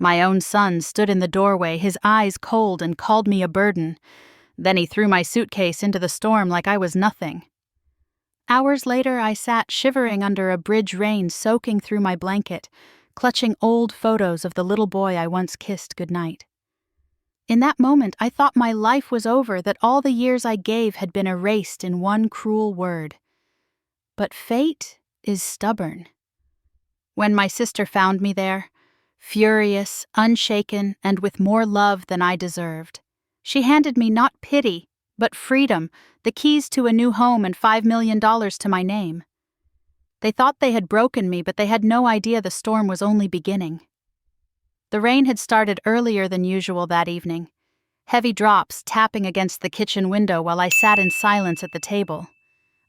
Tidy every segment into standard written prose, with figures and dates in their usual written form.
My own son stood in the doorway, his eyes cold, and called me a burden. Then he threw my suitcase into the storm like I was nothing. Hours later, I sat shivering under a bridge rain soaking through my blanket, clutching old photos of the little boy I once kissed goodnight. In that moment, I thought my life was over, that all the years I gave had been erased in one cruel word. But fate is stubborn. When my sister found me there, furious, unshaken, and with more love than I deserved, she handed me not pity, but freedom, the keys to a new home and $5 million to my name. They thought they had broken me, but they had no idea the storm was only beginning. The rain had started earlier than usual that evening, heavy drops tapping against the kitchen window while I sat in silence at the table.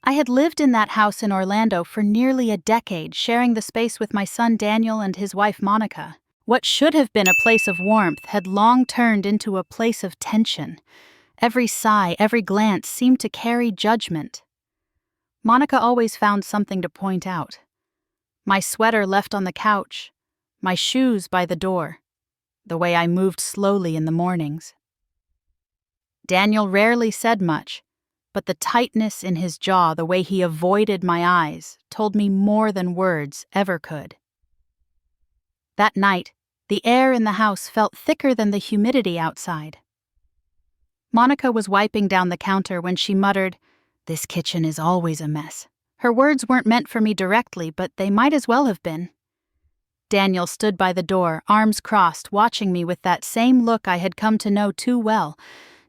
I had lived in that house in Orlando for nearly a decade, sharing the space with my son Daniel and his wife Monica. What should have been a place of warmth had long turned into a place of tension. Every sigh, every glance seemed to carry judgment. Monica always found something to point out. My sweater left on the couch, my shoes by the door, the way I moved slowly in the mornings. Daniel rarely said much, but the tightness in his jaw, the way he avoided my eyes, told me more than words ever could. That night, the air in the house felt thicker than the humidity outside. Monica was wiping down the counter when she muttered, "This kitchen is always a mess." Her words weren't meant for me directly, but they might as well have been. Daniel stood by the door, arms crossed, watching me with that same look I had come to know too well,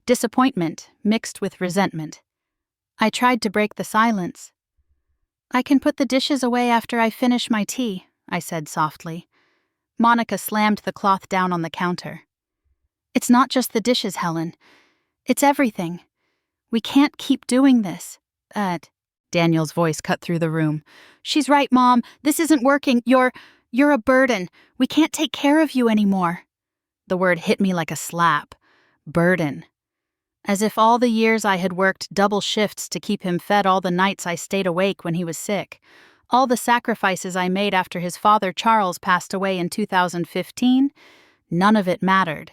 disappointment mixed with resentment. I tried to break the silence. "I can put the dishes away after I finish my tea," I said softly. Monica slammed the cloth down on the counter. "It's not just the dishes, Helen. It's everything. We can't keep doing this." Daniel's voice cut through the room. "She's right, Mom. This isn't working. You're a burden. We can't take care of you anymore." The word hit me like a slap. Burden. As if all the years I had worked double shifts to keep him fed, all the nights I stayed awake when he was sick, all the sacrifices I made after his father Charles passed away in 2015, none of it mattered.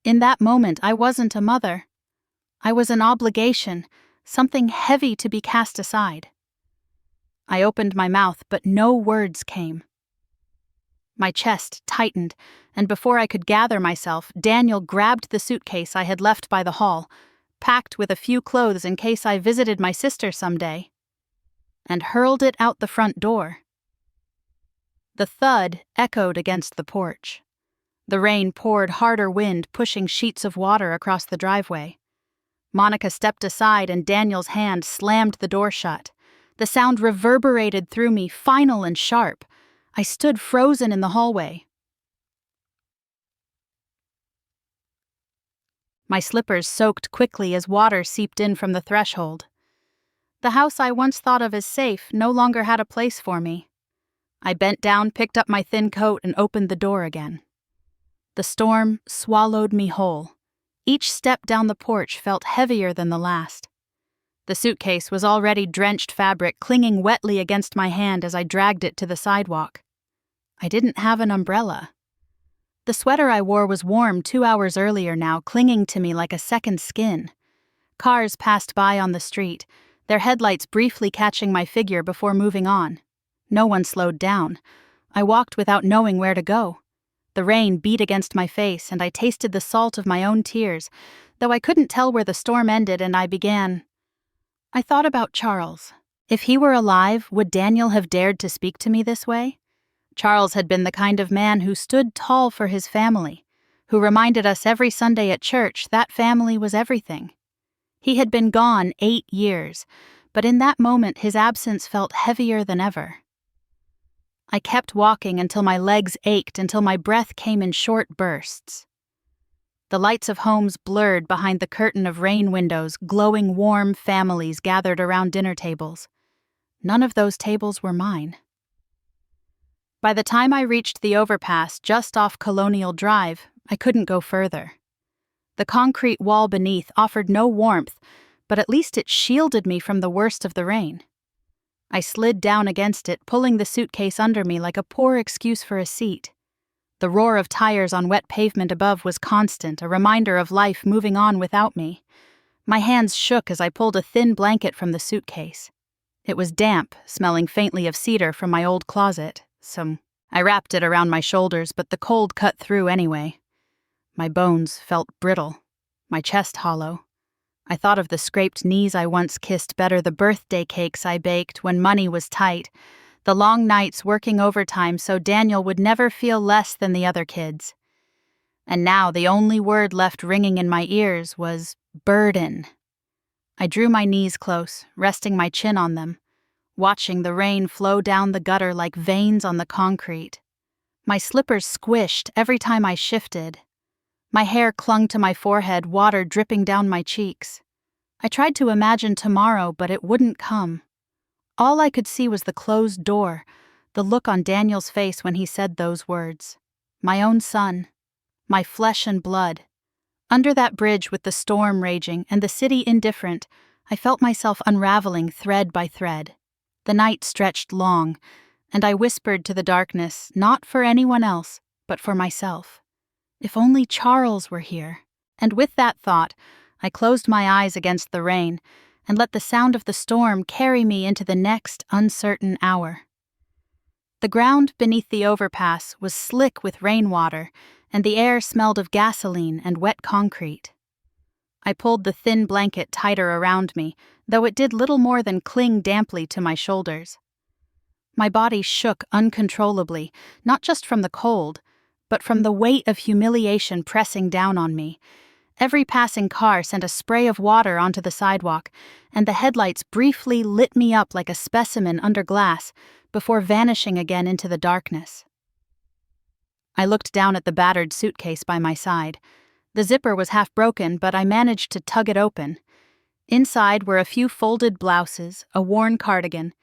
In that moment, I wasn't a mother. I was an obligation, something heavy to be cast aside. I opened my mouth, but no words came. My chest tightened, and before I could gather myself, Daniel grabbed the suitcase I had left by the hall, packed with a few clothes in case I visited my sister someday, and hurled it out the front door. The thud echoed against the porch. The rain poured harder wind, pushing sheets of water across the driveway. Monica stepped aside and Daniel's hand slammed the door shut. The sound reverberated through me, final and sharp. I stood frozen in the hallway. My slippers soaked quickly as water seeped in from the threshold. The house I once thought of as safe no longer had a place for me. I bent down, picked up my thin coat, and opened the door again. The storm swallowed me whole. Each step down the porch felt heavier than the last. The suitcase was already drenched fabric, clinging wetly against my hand as I dragged it to the sidewalk. I didn't have an umbrella. The sweater I wore was warm 2 hours earlier now, clinging to me like a second skin. Cars passed by on the street, their headlights briefly catching my figure before moving on. No one slowed down. I walked without knowing where to go. The rain beat against my face, and I tasted the salt of my own tears, though I couldn't tell where the storm ended, and I thought about Charles. If he were alive, would Daniel have dared to speak to me this way? Charles had been the kind of man who stood tall for his family, who reminded us every Sunday at church that family was everything. He had been gone 8 years, but in that moment his absence felt heavier than ever. I kept walking until my legs ached, until my breath came in short bursts. The lights of homes blurred behind the curtain of rain windows, glowing warm families gathered around dinner tables. None of those tables were mine. By the time I reached the overpass just off Colonial Drive, I couldn't go further. The concrete wall beneath offered no warmth, but at least it shielded me from the worst of the rain. I slid down against it, pulling the suitcase under me like a poor excuse for a seat. The roar of tires on wet pavement above was constant, a reminder of life moving on without me. My hands shook as I pulled a thin blanket from the suitcase. It was damp, smelling faintly of cedar from my old closet, so I wrapped it around my shoulders, but the cold cut through anyway. My bones felt brittle, my chest hollow. I thought of the scraped knees I once kissed better, the birthday cakes I baked when money was tight, the long nights working overtime so Daniel would never feel less than the other kids. And now the only word left ringing in my ears was burden. I drew my knees close, resting my chin on them, watching the rain flow down the gutter like veins on the concrete. My slippers squished every time I shifted. My hair clung to my forehead, water dripping down my cheeks. I tried to imagine tomorrow, but it wouldn't come. All I could see was the closed door, the look on Daniel's face when he said those words. My own son. My flesh and blood. Under that bridge with the storm raging and the city indifferent, I felt myself unraveling thread by thread. The night stretched long, and I whispered to the darkness, not for anyone else, but for myself. If only Charles were here. And with that thought, I closed my eyes against the rain and let the sound of the storm carry me into the next uncertain hour. The ground beneath the overpass was slick with rainwater, and the air smelled of gasoline and wet concrete. I pulled the thin blanket tighter around me, though it did little more than cling damply to my shoulders. My body shook uncontrollably, not just from the cold, but from the weight of humiliation pressing down on me. Every passing car sent a spray of water onto the sidewalk, and the headlights briefly lit me up like a specimen under glass before vanishing again into the darkness. I looked down at the battered suitcase by my side. The zipper was half broken, but I managed to tug it open. Inside were a few folded blouses, a worn cardigan,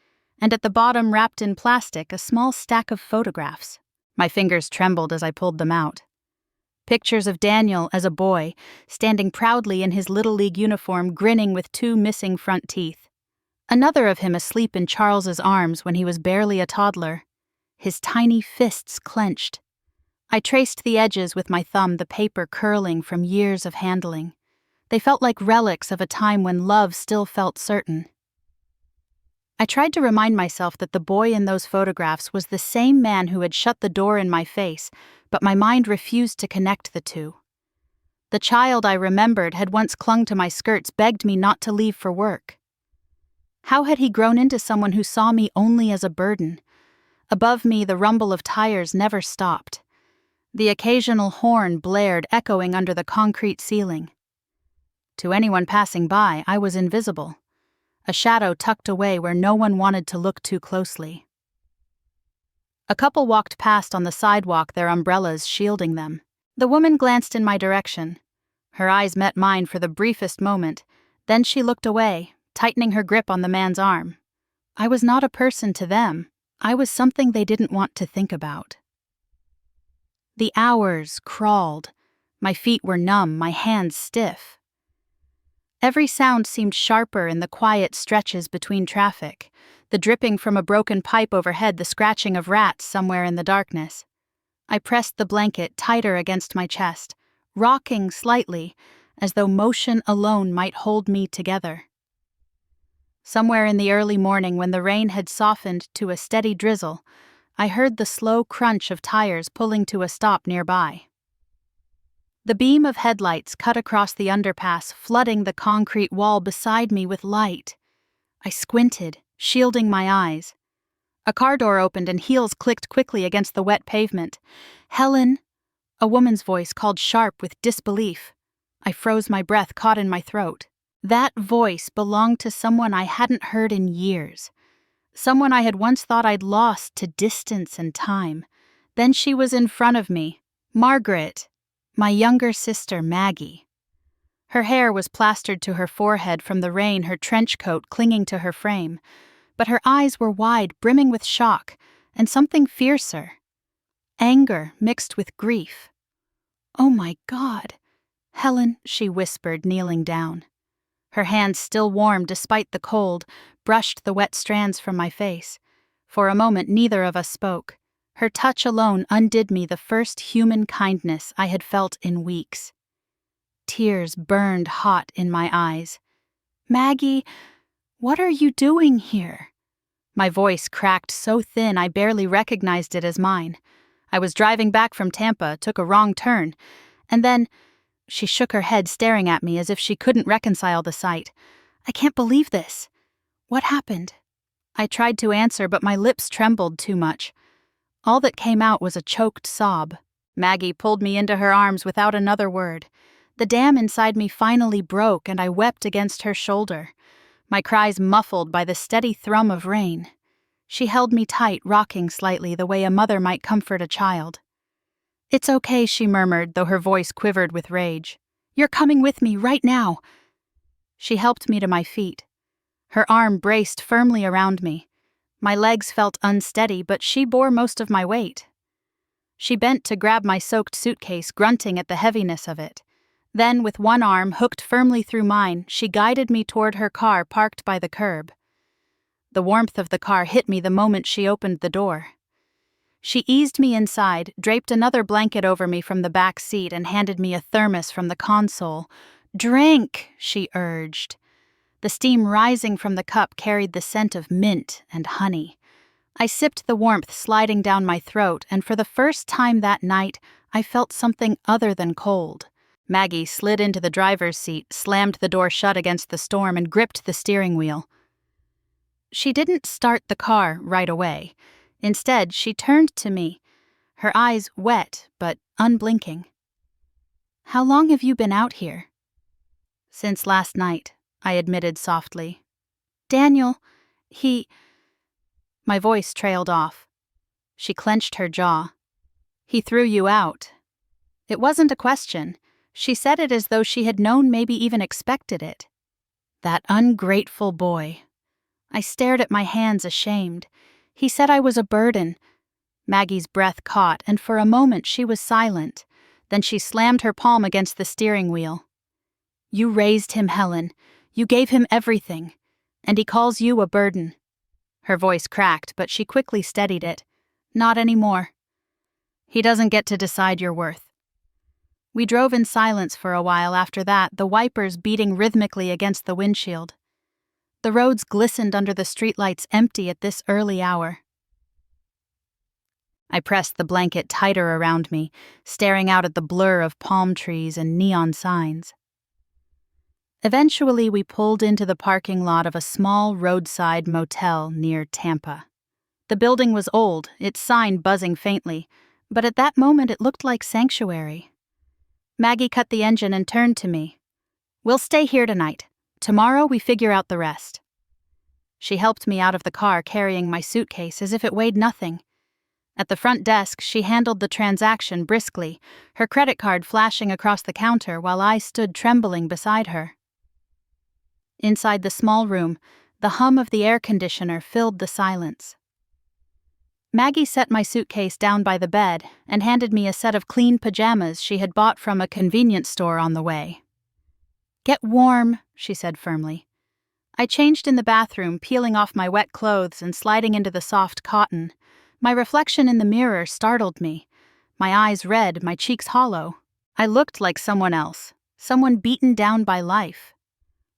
and at the bottom, wrapped in plastic, a small stack of photographs. My fingers trembled as I pulled them out. Pictures of Daniel as a boy, standing proudly in his Little League uniform, grinning with 2 missing front teeth. Another of him asleep in Charles's arms when he was barely a toddler, his tiny fists clenched. I traced the edges with my thumb, the paper curling from years of handling. They felt like relics of a time when love still felt certain. I tried to remind myself that the boy in those photographs was the same man who had shut the door in my face, but my mind refused to connect the two. The child I remembered had once clung to my skirts, begged me not to leave for work. How had he grown into someone who saw me only as a burden? Above me, the rumble of tires never stopped. The occasional horn blared, echoing under the concrete ceiling. To anyone passing by, I was invisible, a shadow tucked away where no one wanted to look too closely. A couple walked past on the sidewalk, their umbrellas shielding them. The woman glanced in my direction. Her eyes met mine for the briefest moment, then she looked away, tightening her grip on the man's arm. I was not a person to them. I was something they didn't want to think about. The hours crawled. My feet were numb, my hands stiff. Every sound seemed sharper in the quiet stretches between traffic, the dripping from a broken pipe overhead, the scratching of rats somewhere in the darkness. I pressed the blanket tighter against my chest, rocking slightly, as though motion alone might hold me together. Somewhere in the early morning, when the rain had softened to a steady drizzle, I heard the slow crunch of tires pulling to a stop nearby. The beam of headlights cut across the underpass, flooding the concrete wall beside me with light. I squinted, shielding my eyes. A car door opened and heels clicked quickly against the wet pavement. "Helen!" A woman's voice called sharp with disbelief. I froze, my breath caught in my throat. That voice belonged to someone I hadn't heard in years. Someone I had once thought I'd lost to distance and time. Then she was in front of me. Margaret. My younger sister, Maggie. Her hair was plastered to her forehead from the rain, her trench coat clinging to her frame. But her eyes were wide, brimming with shock, and something fiercer. Anger mixed with grief. "Oh my God! Helen," she whispered, kneeling down. Her hands, still warm despite the cold, brushed the wet strands from my face. For a moment neither of us spoke. Her touch alone undid me the first human kindness I had felt in weeks. Tears burned hot in my eyes. "Maggie, what are you doing here?" My voice cracked so thin I barely recognized it as mine. I was driving back from Tampa, took a wrong turn, and then she shook her head, staring at me as if she couldn't reconcile the sight. "I can't believe this. What happened?" I tried to answer, but my lips trembled too much. All that came out was a choked sob. Maggie pulled me into her arms without another word. The dam inside me finally broke, and I wept against her shoulder, my cries muffled by the steady thrum of rain. She held me tight, rocking slightly the way a mother might comfort a child. "It's okay," she murmured, though her voice quivered with rage. "You're coming with me right now." She helped me to my feet. Her arm braced firmly around me. My legs felt unsteady, but she bore most of my weight. She bent to grab my soaked suitcase, grunting at the heaviness of it. Then, with one arm hooked firmly through mine, she guided me toward her car parked by the curb. The warmth of the car hit me the moment she opened the door. She eased me inside, draped another blanket over me from the back seat, and handed me a thermos from the console. "Drink," she urged. The steam rising from the cup carried the scent of mint and honey. I sipped the warmth sliding down my throat, and for the first time that night, I felt something other than cold. Maggie slid into the driver's seat, slammed the door shut against the storm, and gripped the steering wheel. She didn't start the car right away. Instead, she turned to me, her eyes wet but unblinking. "How long have you been out here?" "Since last night," I admitted softly. "Daniel, he—" My voice trailed off. She clenched her jaw. "He threw you out." It wasn't a question. She said it as though she had known, maybe even expected it. That ungrateful boy. I stared at my hands, ashamed. He said I was a burden. Maggie's breath caught, and for a moment she was silent. Then she slammed her palm against the steering wheel. "You raised him, Helen. You gave him everything. And he calls you a burden." Her voice cracked, but she quickly steadied it. "Not anymore. He doesn't get to decide your worth." We drove in silence for a while after that, the wipers beating rhythmically against the windshield. The roads glistened under the streetlights, empty at this early hour. I pressed the blanket tighter around me, staring out at the blur of palm trees and neon signs. Eventually, we pulled into the parking lot of a small roadside motel near Tampa. The building was old, its sign buzzing faintly, but at that moment it looked like sanctuary. Maggie cut the engine and turned to me. "We'll stay here tonight. Tomorrow we figure out the rest." She helped me out of the car, carrying my suitcase as if it weighed nothing. At the front desk, she handled the transaction briskly, her credit card flashing across the counter while I stood trembling beside her. Inside the small room, the hum of the air conditioner filled the silence. Maggie set my suitcase down by the bed and handed me a set of clean pajamas she had bought from a convenience store on the way. "Get warm," she said firmly. I changed in the bathroom, peeling off my wet clothes and sliding into the soft cotton. My reflection in the mirror startled me. My eyes red, my cheeks hollow. I looked like someone else, someone beaten down by life.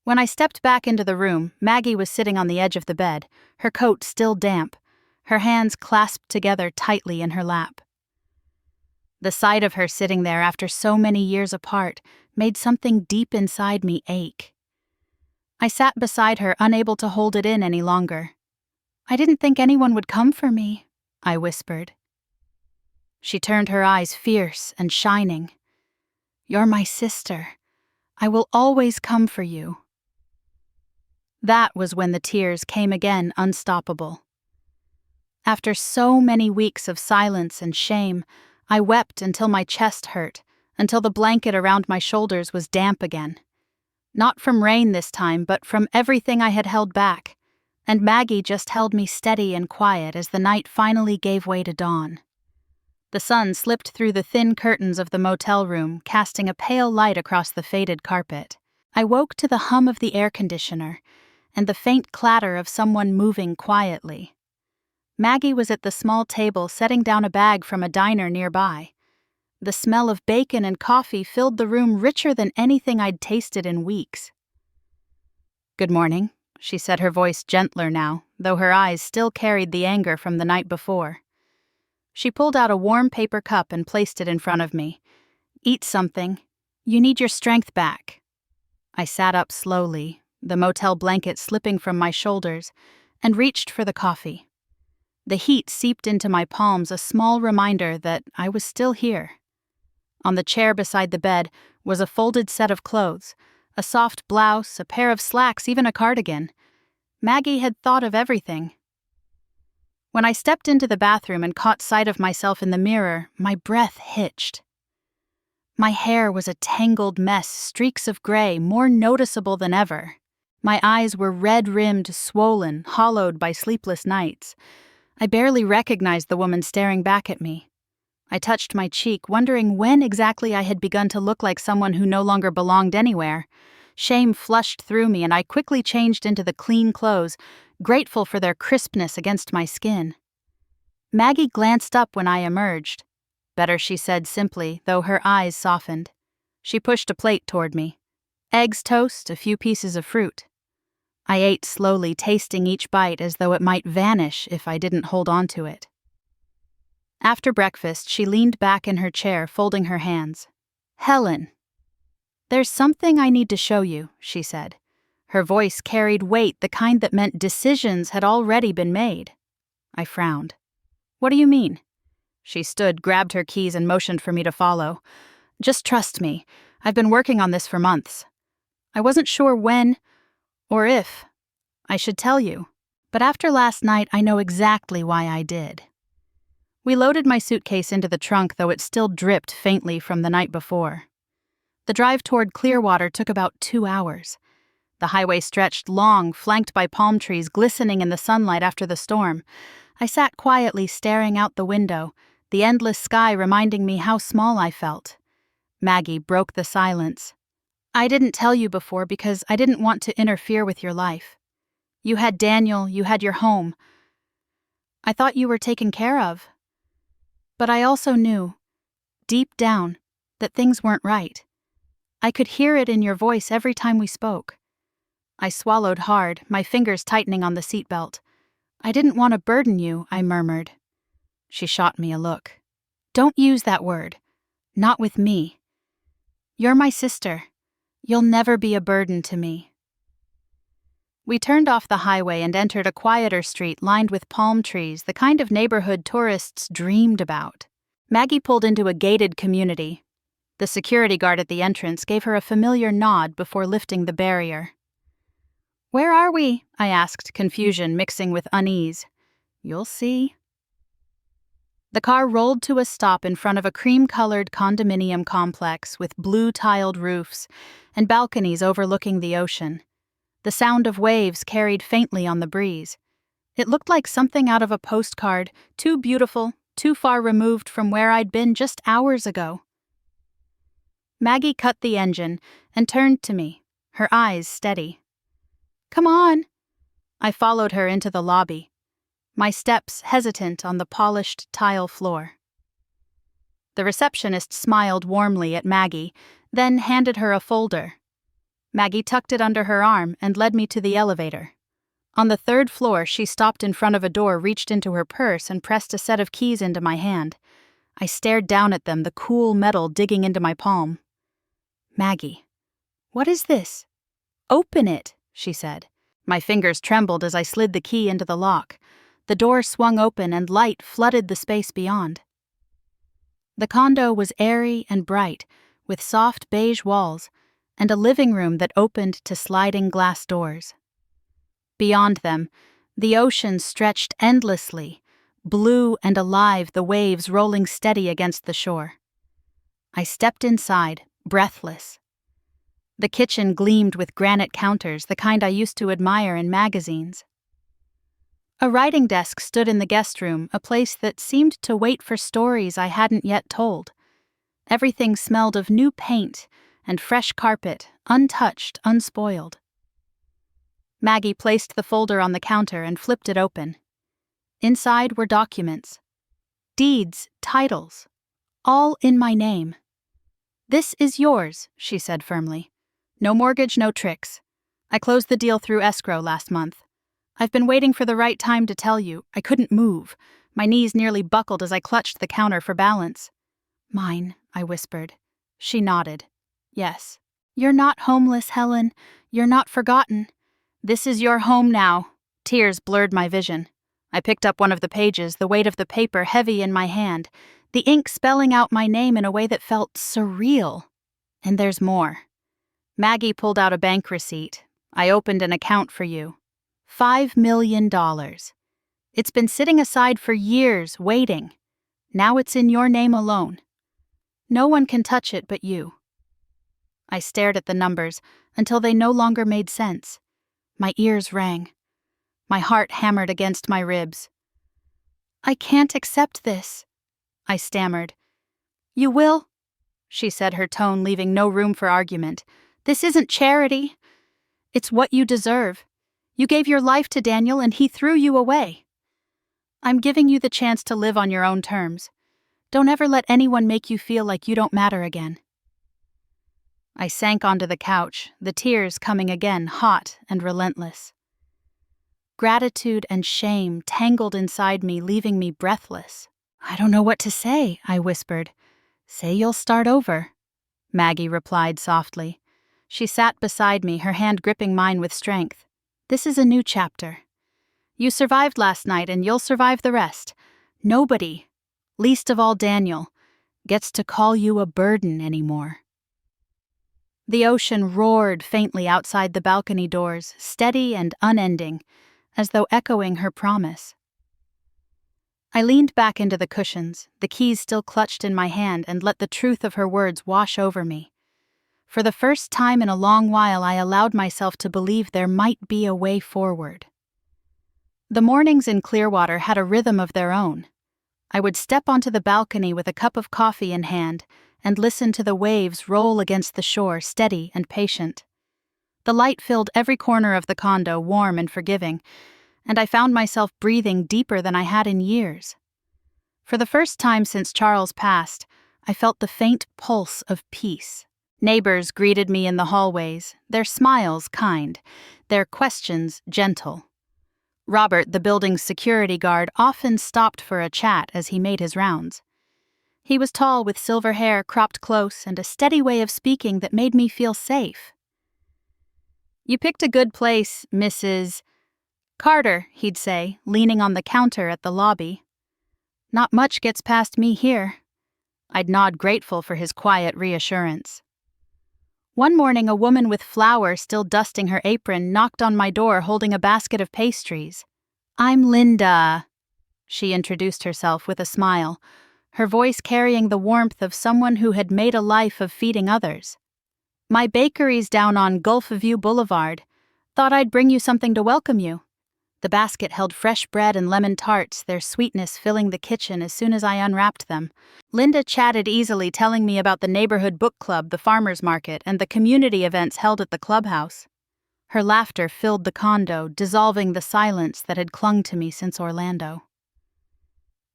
When I stepped back into the room, Maggie was sitting on the edge of the bed, her coat still damp, her hands clasped together tightly in her lap. The sight of her sitting there after so many years apart made something deep inside me ache. I sat beside her, unable to hold it in any longer. "I didn't think anyone would come for me," I whispered. She turned her eyes fierce and shining. "You're my sister. I will always come for you." That was when the tears came again, unstoppable. After so many weeks of silence and shame, I wept until my chest hurt, until the blanket around my shoulders was damp again. Not from rain this time, but from everything I had held back, and Maggie just held me steady and quiet as the night finally gave way to dawn. The sun slipped through the thin curtains of the motel room, casting a pale light across the faded carpet. I woke to the hum of the air conditioner and the faint clatter of someone moving quietly. Maggie was at the small table setting down a bag from a diner nearby. The smell of bacon and coffee filled the room richer than anything I'd tasted in weeks. "Good morning," she said, her voice gentler now, though her eyes still carried the anger from the night before. She pulled out a warm paper cup and placed it in front of me. "Eat something. You need your strength back." I sat up slowly, the motel blanket slipping from my shoulders, and reached for the coffee. The heat seeped into my palms, a small reminder that I was still here. On the chair beside the bed was a folded set of clothes, a soft blouse, a pair of slacks, even a cardigan. Maggie had thought of everything. When I stepped into the bathroom and caught sight of myself in the mirror, my breath hitched. My hair was a tangled mess, streaks of gray, more noticeable than ever. My eyes were red-rimmed, swollen, hollowed by sleepless nights. I barely recognized the woman staring back at me. I touched my cheek, wondering when exactly I had begun to look like someone who no longer belonged anywhere. Shame flushed through me, and I quickly changed into the clean clothes, grateful for their crispness against my skin. Maggie glanced up when I emerged. "Better," she said simply, though her eyes softened. She pushed a plate toward me. Eggs, toast, a few pieces of fruit. I ate slowly, tasting each bite as though it might vanish if I didn't hold on to it. After breakfast, she leaned back in her chair, folding her hands. "Helen, there's something I need to show you," she said. Her voice carried weight, the kind that meant decisions had already been made. I frowned. "What do you mean?" She stood, grabbed her keys, and motioned for me to follow. "Just trust me. I've been working on this for months. I wasn't sure when, or if, I should tell you, but after last night I know exactly why I did." We loaded my suitcase into the trunk, though it still dripped faintly from the night before. The drive toward Clearwater took about 2 hours. The highway stretched long, flanked by palm trees glistening in the sunlight after the storm. I sat quietly staring out the window, the endless sky reminding me how small I felt. Maggie broke the silence. "I didn't tell you before because I didn't want to interfere with your life. You had Daniel, you had your home. I thought you were taken care of. But I also knew, deep down, that things weren't right. I could hear it in your voice every time we spoke." I swallowed hard, my fingers tightening on the seatbelt. "I didn't want to burden you," I murmured. She shot me a look. "Don't use that word. Not with me. You're my sister. You'll never be a burden to me." We turned off the highway and entered a quieter street lined with palm trees, the kind of neighborhood tourists dreamed about. Maggie pulled into a gated community. The security guard at the entrance gave her a familiar nod before lifting the barrier. "Where are we?" I asked, confusion mixing with unease. "You'll see." The car rolled to a stop in front of a cream-colored condominium complex with blue-tiled roofs and balconies overlooking the ocean. The sound of waves carried faintly on the breeze. It looked like something out of a postcard, too beautiful, too far removed from where I'd been just hours ago. Maggie cut the engine and turned to me, her eyes steady. "Come on." I followed her into the lobby, my steps hesitant on the polished tile floor. The receptionist smiled warmly at Maggie, then handed her a folder. Maggie tucked it under her arm and led me to the elevator. On the 3rd floor, she stopped in front of a door, reached into her purse, and pressed a set of keys into my hand. I stared down at them, the cool metal digging into my palm. "Maggie, what is this?" "Open it," she said. My fingers trembled as I slid the key into the lock. The door swung open and light flooded the space beyond. The condo was airy and bright, with soft beige walls, and a living room that opened to sliding glass doors. Beyond them, the ocean stretched endlessly, blue and alive, the waves rolling steady against the shore. I stepped inside, breathless. The kitchen gleamed with granite counters, the kind I used to admire in magazines. A writing desk stood in the guest room, a place that seemed to wait for stories I hadn't yet told. Everything smelled of new paint and fresh carpet, untouched, unspoiled. Maggie placed the folder on the counter and flipped it open. Inside were documents, deeds, titles, all in my name. "This is yours," she said firmly. "No mortgage, no tricks. I closed the deal through escrow last month. I've been waiting for the right time to tell you. I couldn't move. My knees nearly buckled as I clutched the counter for balance." "Mine," I whispered. She nodded. "Yes. You're not homeless, Helen. You're not forgotten. This is your home now." Tears blurred my vision. I picked up one of the pages, the weight of the paper heavy in my hand, the ink spelling out my name in a way that felt surreal. And there's more. Maggie pulled out a bank receipt. "I opened an account for you. $5 million. It's been sitting aside for years, waiting. Now it's in your name alone. No one can touch it but you." I stared at the numbers until they no longer made sense. My ears rang. My heart hammered against my ribs. "I can't accept this," I stammered. "You will," she said, her tone leaving no room for argument. "This isn't charity. It's what you deserve. You gave your life to Daniel and he threw you away. I'm giving you the chance to live on your own terms. Don't ever let anyone make you feel like you don't matter again." I sank onto the couch, the tears coming again, hot and relentless. Gratitude and shame tangled inside me, leaving me breathless. "I don't know what to say," I whispered. "Say you'll start over," Maggie replied softly. She sat beside me, her hand gripping mine with strength. "This is a new chapter. You survived last night and you'll survive the rest. Nobody, least of all Daniel, gets to call you a burden anymore." The ocean roared faintly outside the balcony doors, steady and unending, as though echoing her promise. I leaned back into the cushions, the keys still clutched in my hand, and let the truth of her words wash over me. For the first time in a long while, I allowed myself to believe there might be a way forward. The mornings in Clearwater had a rhythm of their own. I would step onto the balcony with a cup of coffee in hand and listen to the waves roll against the shore, steady and patient. The light filled every corner of the condo, warm and forgiving, and I found myself breathing deeper than I had in years. For the first time since Charles passed, I felt the faint pulse of peace. Neighbors greeted me in the hallways, their smiles kind, their questions gentle. Robert, the building's security guard, often stopped for a chat as he made his rounds. He was tall, with silver hair cropped close and a steady way of speaking that made me feel safe. "You picked a good place, Mrs. Carter," he'd say, leaning on the counter at the lobby. "Not much gets past me here." I'd nod, grateful for his quiet reassurance. One morning, a woman with flour still dusting her apron knocked on my door holding a basket of pastries. "I'm Linda," she introduced herself with a smile, her voice carrying the warmth of someone who had made a life of feeding others. "My bakery's down on Gulf View Boulevard. Thought I'd bring you something to welcome you." The basket held fresh bread and lemon tarts, their sweetness filling the kitchen as soon as I unwrapped them. Linda chatted easily, telling me about the neighborhood book club, the farmers market, and the community events held at the clubhouse. Her laughter filled the condo, dissolving the silence that had clung to me since Orlando.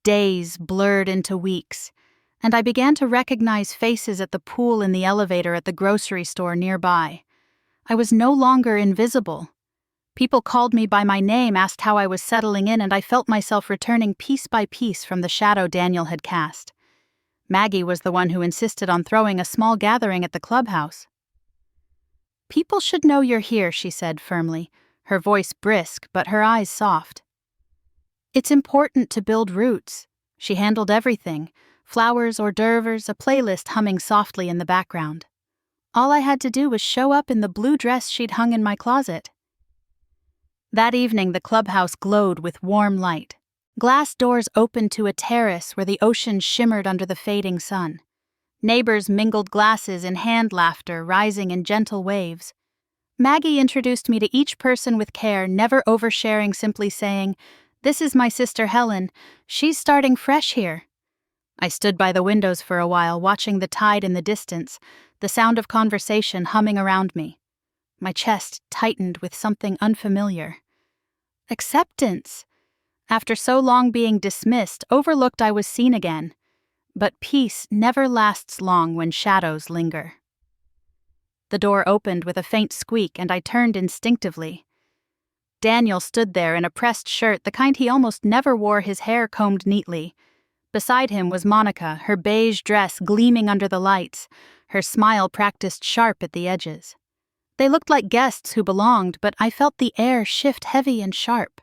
Days blurred into weeks, and I began to recognize faces at the pool, in the elevator, at the grocery store nearby. I was no longer invisible. People called me by my name, asked how I was settling in, and I felt myself returning piece by piece from the shadow Daniel had cast. Maggie was the one who insisted on throwing a small gathering at the clubhouse. "People should know you're here," she said firmly, her voice brisk but her eyes soft. "It's important to build roots." She handled everything, flowers, hors d'oeuvres, a playlist humming softly in the background. All I had to do was show up in the blue dress she'd hung in my closet. That evening, the clubhouse glowed with warm light. Glass doors opened to a terrace where the ocean shimmered under the fading sun. Neighbors mingled glasses in hand laughter, rising in gentle waves. Maggie introduced me to each person with care, never oversharing, simply saying, "This is my sister Helen. She's starting fresh here." I stood by the windows for a while, watching the tide in the distance, the sound of conversation humming around me. My chest tightened with something unfamiliar. Acceptance. After so long being dismissed, overlooked, I was seen again. But peace never lasts long when shadows linger. The door opened with a faint squeak, and I turned instinctively. Daniel stood there in a pressed shirt, the kind he almost never wore, his hair combed neatly. Beside him was Monica, her beige dress gleaming under the lights, her smile practiced sharp at the edges. They looked like guests who belonged, but I felt the air shift heavy and sharp.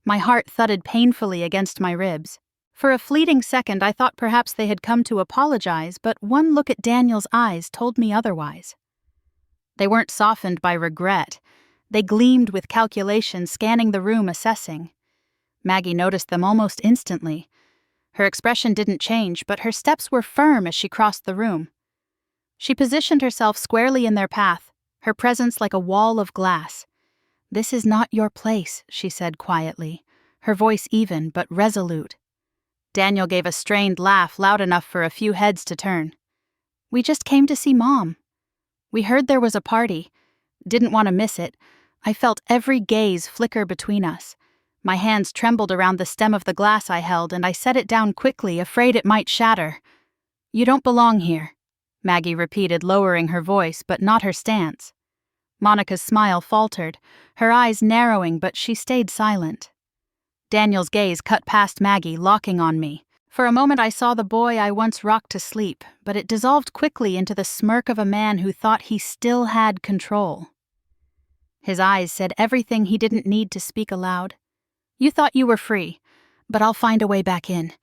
My heart thudded painfully against my ribs. For a fleeting second, I thought perhaps they had come to apologize, but one look at Daniel's eyes told me otherwise. They weren't softened by regret. They gleamed with calculation, scanning the room, assessing. Maggie noticed them almost instantly. Her expression didn't change, but her steps were firm as she crossed the room. She positioned herself squarely in their path, her presence like a wall of glass. "This is not your place," she said quietly, her voice even but resolute. Daniel gave a strained laugh loud enough for a few heads to turn. "We just came to see Mom. We heard there was a party. Didn't want to miss it." I felt every gaze flicker between us. My hands trembled around the stem of the glass I held, and I set it down quickly, afraid it might shatter. "You don't belong here," Maggie repeated, lowering her voice, but not her stance. Monica's smile faltered, her eyes narrowing, but she stayed silent. Daniel's gaze cut past Maggie, locking on me. For a moment I saw the boy I once rocked to sleep, but it dissolved quickly into the smirk of a man who thought he still had control. His eyes said everything he didn't need to speak aloud. "You thought you were free, but I'll find a way back in."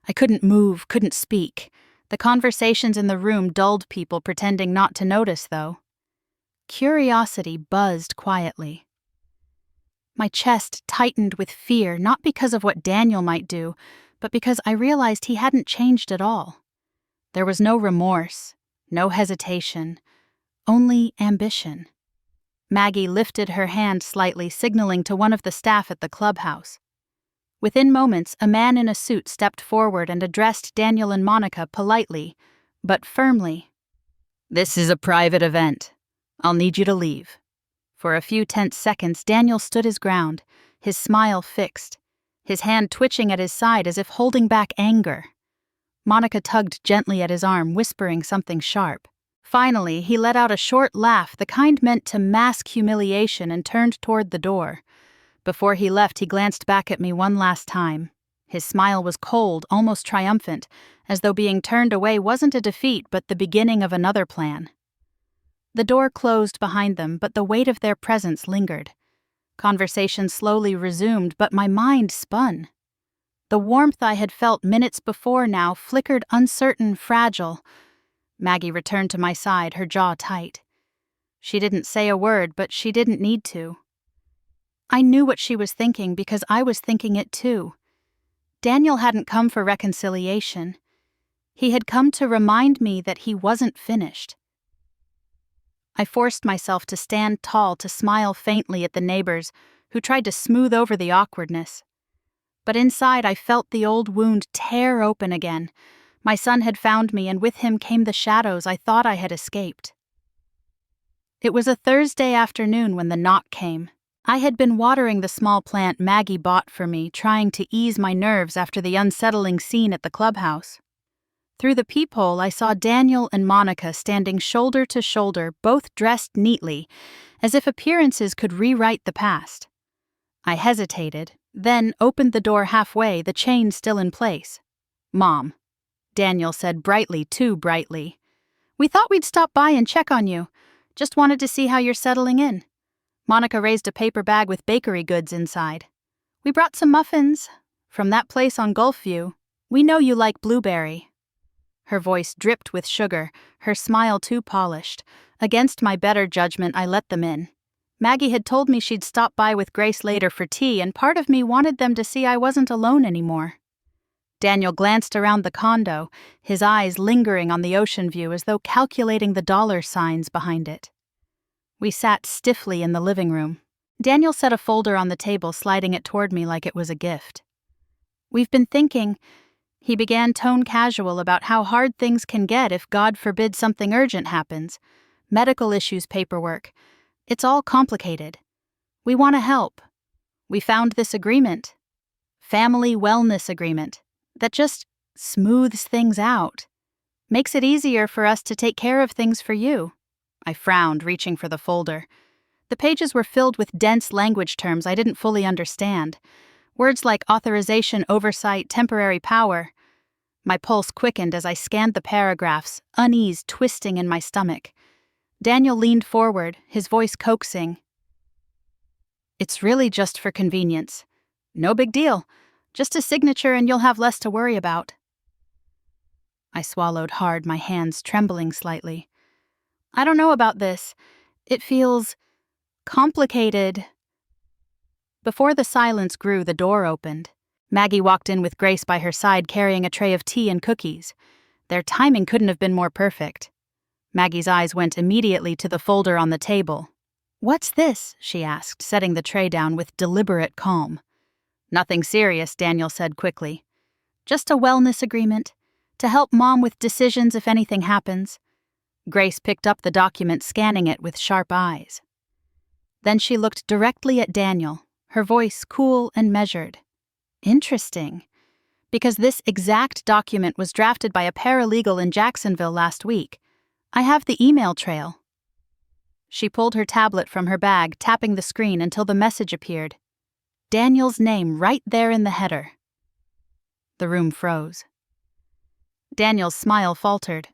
I couldn't move, couldn't speak. The conversations in the room dulled people pretending not to notice, though. Curiosity buzzed quietly. My chest tightened with fear, not because of what Daniel might do, but because I realized he hadn't changed at all. There was no remorse, no hesitation, only ambition. Maggie lifted her hand slightly, signaling to one of the staff at the clubhouse. Within moments, a man in a suit stepped forward and addressed Daniel and Monica politely, but firmly. "This is a private event. I'll need you to leave." For a few tense seconds, Daniel stood his ground, his smile fixed, his hand twitching at his side as if holding back anger. Monica tugged gently at his arm, whispering something sharp. Finally, he let out a short laugh, the kind meant to mask humiliation, and turned toward the door. Before he left, he glanced back at me one last time. His smile was cold, almost triumphant, as though being turned away wasn't a defeat but the beginning of another plan. The door closed behind them, but the weight of their presence lingered. Conversation slowly resumed, but my mind spun. The warmth I had felt minutes before now flickered uncertain, fragile. Maggie returned to my side, her jaw tight. She didn't say a word, but she didn't need to. I knew what she was thinking because I was thinking it too. Daniel hadn't come for reconciliation. He had come to remind me that he wasn't finished. I forced myself to stand tall, to smile faintly at the neighbors, who tried to smooth over the awkwardness. But inside I felt the old wound tear open again. My son had found me, and with him came the shadows I thought I had escaped. It was a Thursday afternoon when the knock came. I had been watering the small plant Maggie bought for me, trying to ease my nerves after the unsettling scene at the clubhouse. Through the peephole, I saw Daniel and Monica standing shoulder to shoulder, both dressed neatly, as if appearances could rewrite the past. I hesitated, then opened the door halfway, the chain still in place. "Mom," Daniel said brightly, too brightly. "We thought we'd stop by and check on you. Just wanted to see how you're settling in." Monica raised a paper bag with bakery goods inside. "We brought some muffins from that place on Gulfview. We know you like blueberry." Her voice dripped with sugar, her smile too polished. Against my better judgment, I let them in. Maggie had told me she'd stop by with Grace later for tea, and part of me wanted them to see I wasn't alone anymore. Daniel glanced around the condo, his eyes lingering on the ocean view as though calculating the dollar signs behind it. We sat stiffly in the living room. Daniel set a folder on the table, sliding it toward me like it was a gift. "We've been thinking," he began, tone casual, "about how hard things can get if, God forbid, something urgent happens. Medical issues, paperwork. It's all complicated. We want to help. We found this agreement." family wellness agreement that just smooths things out. Makes it easier for us to take care of things for you. I frowned, reaching for the folder. The pages were filled with dense language terms I didn't fully understand. Words like authorization, oversight, temporary power. My pulse quickened as I scanned the paragraphs, unease twisting in my stomach. Daniel leaned forward, his voice coaxing. It's really just for convenience. No big deal. Just a signature and you'll have less to worry about. I swallowed hard, my hands trembling slightly. I don't know about this. It feels complicated. Before the silence grew, the door opened. Maggie walked in with Grace by her side carrying a tray of tea and cookies. Their timing couldn't have been more perfect. Maggie's eyes went immediately to the folder on the table. "What's this?" she asked, setting the tray down with deliberate calm. "Nothing serious," Daniel said quickly. "Just a wellness agreement, to help Mom with decisions if anything happens." Grace picked up the document, scanning it with sharp eyes. Then she looked directly at Daniel, her voice cool and measured. "Interesting. Because this exact document was drafted by a paralegal in Jacksonville last week. I have the email trail." She pulled her tablet from her bag, tapping the screen until the message appeared. Daniel's name right there in the header. The room froze. Daniel's smile faltered.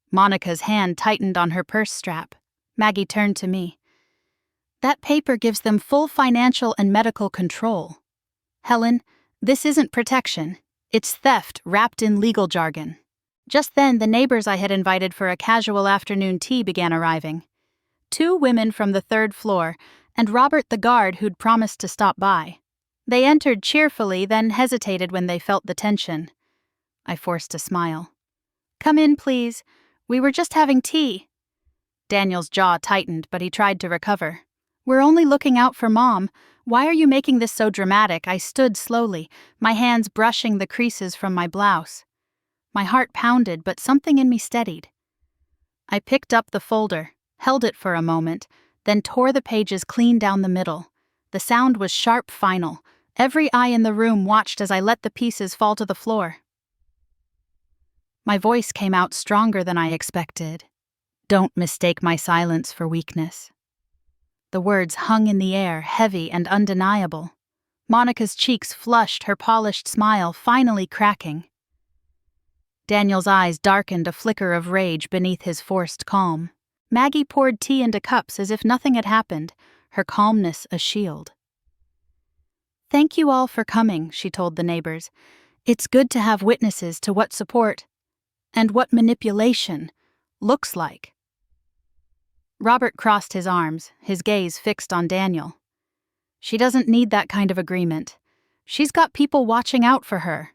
Monica's hand tightened on her purse strap. Maggie turned to me. "That paper gives them full financial and medical control. Helen, this isn't protection. It's theft wrapped in legal jargon." Just then, the neighbors I had invited for a casual afternoon tea began arriving. 2 women from the 3rd floor, and Robert the guard who'd promised to stop by. They entered cheerfully, then hesitated when they felt the tension. I forced a smile. "Come in, please. We were just having tea." Daniel's jaw tightened, but he tried to recover. "We're only looking out for Mom. Why are you making this so dramatic?" I stood slowly, my hands brushing the creases from my blouse. My heart pounded, but something in me steadied. I picked up the folder, held it for a moment, then tore the pages clean down the middle. The sound was sharp, final. Every eye in the room watched as I let the pieces fall to the floor. My voice came out stronger than I expected. "Don't mistake my silence for weakness." The words hung in the air, heavy and undeniable. Monica's cheeks flushed, her polished smile finally cracking. Daniel's eyes darkened, a flicker of rage beneath his forced calm. Maggie poured tea into cups as if nothing had happened, her calmness a shield. "Thank you all for coming," she told the neighbors. "It's good to have witnesses to what support and what manipulation looks like." Robert crossed his arms, his gaze fixed on Daniel. "She doesn't need that kind of agreement. She's got people watching out for her."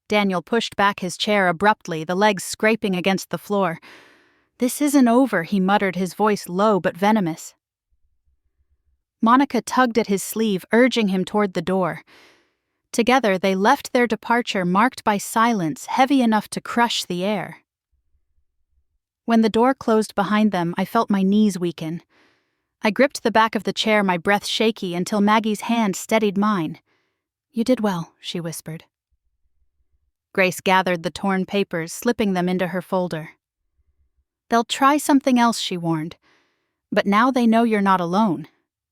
Daniel pushed back his chair abruptly, the legs scraping against the floor. "This isn't over," he muttered, his voice low but venomous. Monica tugged at his sleeve, urging him toward the door. Together, they left their departure marked by silence heavy enough to crush the air. When the door closed behind them, I felt my knees weaken. I gripped the back of the chair, my breath shaky, until Maggie's hand steadied mine. "You did well," she whispered. Grace gathered the torn papers, slipping them into her folder. "They'll try something else," she warned. "But now they know you're not alone,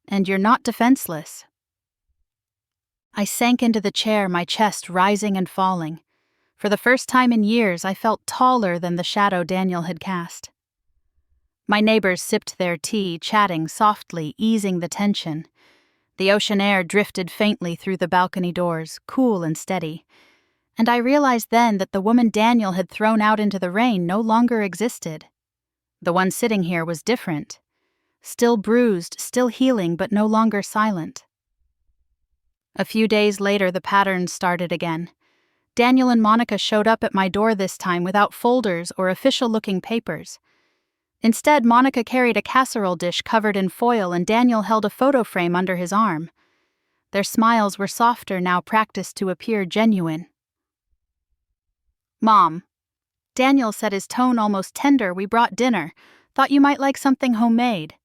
and you're not defenseless." I sank into the chair, my chest rising and falling. For the first time in years, I felt taller than the shadow Daniel had cast. My neighbors sipped their tea, chatting softly, easing the tension. The ocean air drifted faintly through the balcony doors, cool and steady. And I realized then that the woman Daniel had thrown out into the rain no longer existed. The one sitting here was different. Still bruised, still healing, but no longer silent. A few days later, the patterns started again. Daniel and Monica showed up at my door this time without folders or official-looking papers. Instead, Monica carried a casserole dish covered in foil and Daniel held a photo frame under his arm. Their smiles were softer now, practiced to appear genuine. "Mom," Daniel said, his tone almost tender, "we brought dinner. Thought you might like something homemade."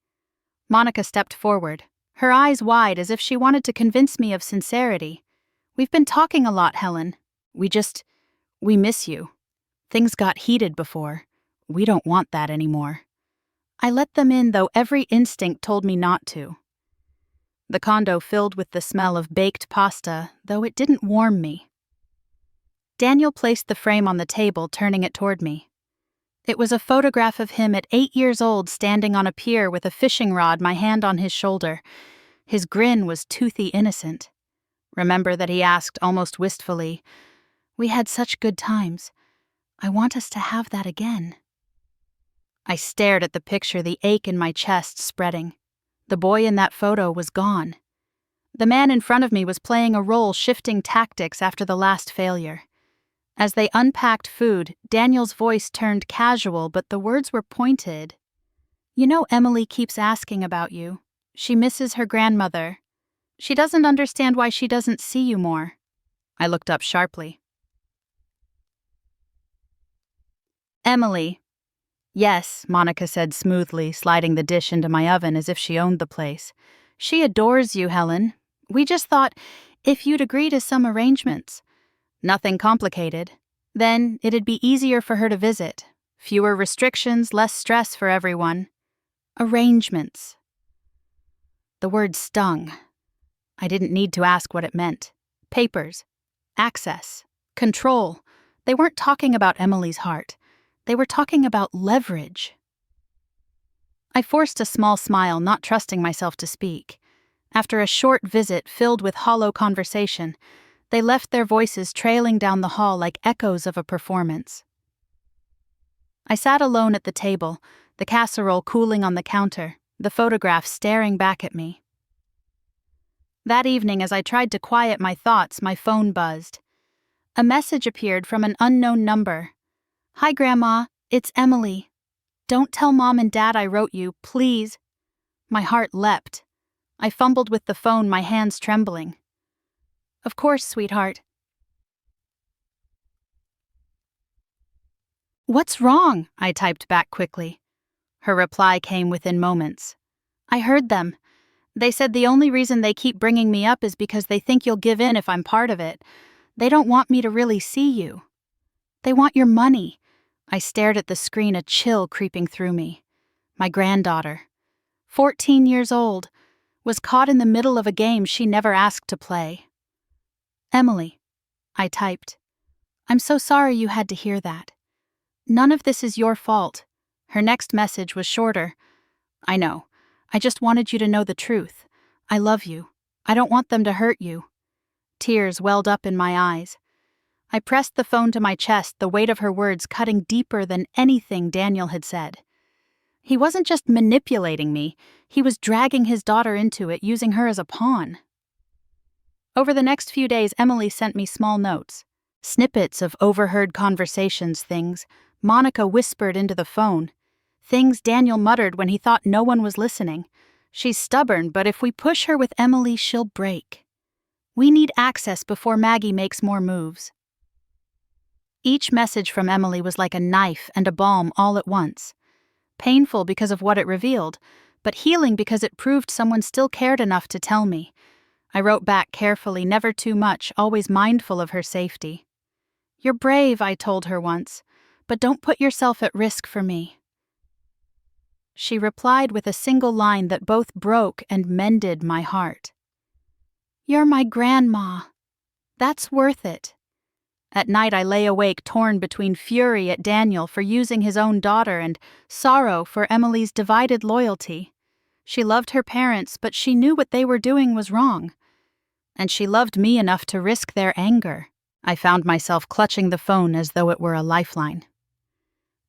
Monica stepped forward, her eyes wide as if she wanted to convince me of sincerity. We've been talking a lot, Helen. We miss you. Things got heated before. We don't want that anymore. I let them in, though every instinct told me not to. The condo filled with the smell of baked pasta, though it didn't warm me. Daniel placed the frame on the table, turning it toward me. It was a photograph of him at 8 years old, standing on a pier with a fishing rod, my hand on his shoulder. His grin was toothy innocent. Remember that he asked, almost wistfully, "We had such good times. I want us to have that again." I stared at the picture, the ache in my chest spreading. The boy in that photo was gone. The man in front of me was playing a role, shifting tactics after the last failure. As they unpacked food, Daniel's voice turned casual, but the words were pointed. "You know, Emily keeps asking about you. She misses her grandmother. She doesn't understand why she doesn't see you more." I looked up sharply. "Emily." "Yes," Monica said smoothly, sliding the dish into my oven as if she owned the place. "She adores you, Helen. We just thought if you'd agree to some arrangements. Nothing complicated. Then it'd be easier for her to visit. Fewer restrictions, less stress for everyone. Arrangements." The word stung. I didn't need to ask what it meant. Papers. Access. Control. They weren't talking about Emily's heart. They were talking about leverage. I forced a small smile, not trusting myself to speak. After a short visit filled with hollow conversation, they left their voices trailing down the hall like echoes of a performance. I sat alone at the table, the casserole cooling on the counter, the photograph staring back at me. That evening, as I tried to quiet my thoughts, my phone buzzed. A message appeared from an unknown number. "Hi, Grandma. It's Emily. Don't tell Mom and Dad I wrote you, please." My heart leapt. I fumbled with the phone, my hands trembling. "Of course, sweetheart." "What's wrong?" I typed back quickly. Her reply came within moments. "I heard them. They said the only reason they keep bringing me up is because they think you'll give in if I'm part of it. They don't want me to really see you. They want your money." I stared at the screen, a chill creeping through me. My granddaughter, 14 years old, was caught in the middle of a game she never asked to play. "Emily," I typed. "I'm so sorry you had to hear that. None of this is your fault." Her next message was shorter. "I know. I just wanted you to know the truth. I love you. I don't want them to hurt you." Tears welled up in my eyes. I pressed the phone to my chest, the weight of her words cutting deeper than anything Daniel had said. He wasn't just manipulating me, he was dragging his daughter into it, using her as a pawn. Over the next few days, Emily sent me small notes. Snippets of overheard conversations, things Monica whispered into the phone, things Daniel muttered when he thought no one was listening. "She's stubborn, but if we push her with Emily, she'll break. We need access before Maggie makes more moves." Each message from Emily was like a knife and a balm all at once. Painful because of what it revealed, but healing because it proved someone still cared enough to tell me. I wrote back carefully, never too much, always mindful of her safety. "You're brave," I told her once, "but don't put yourself at risk for me." She replied with a single line that both broke and mended my heart. "You're my grandma. That's worth it." At night I lay awake, torn between fury at Daniel for using his own daughter and sorrow for Emily's divided loyalty. She loved her parents, but she knew what they were doing was wrong. And she loved me enough to risk their anger. I found myself clutching the phone as though it were a lifeline.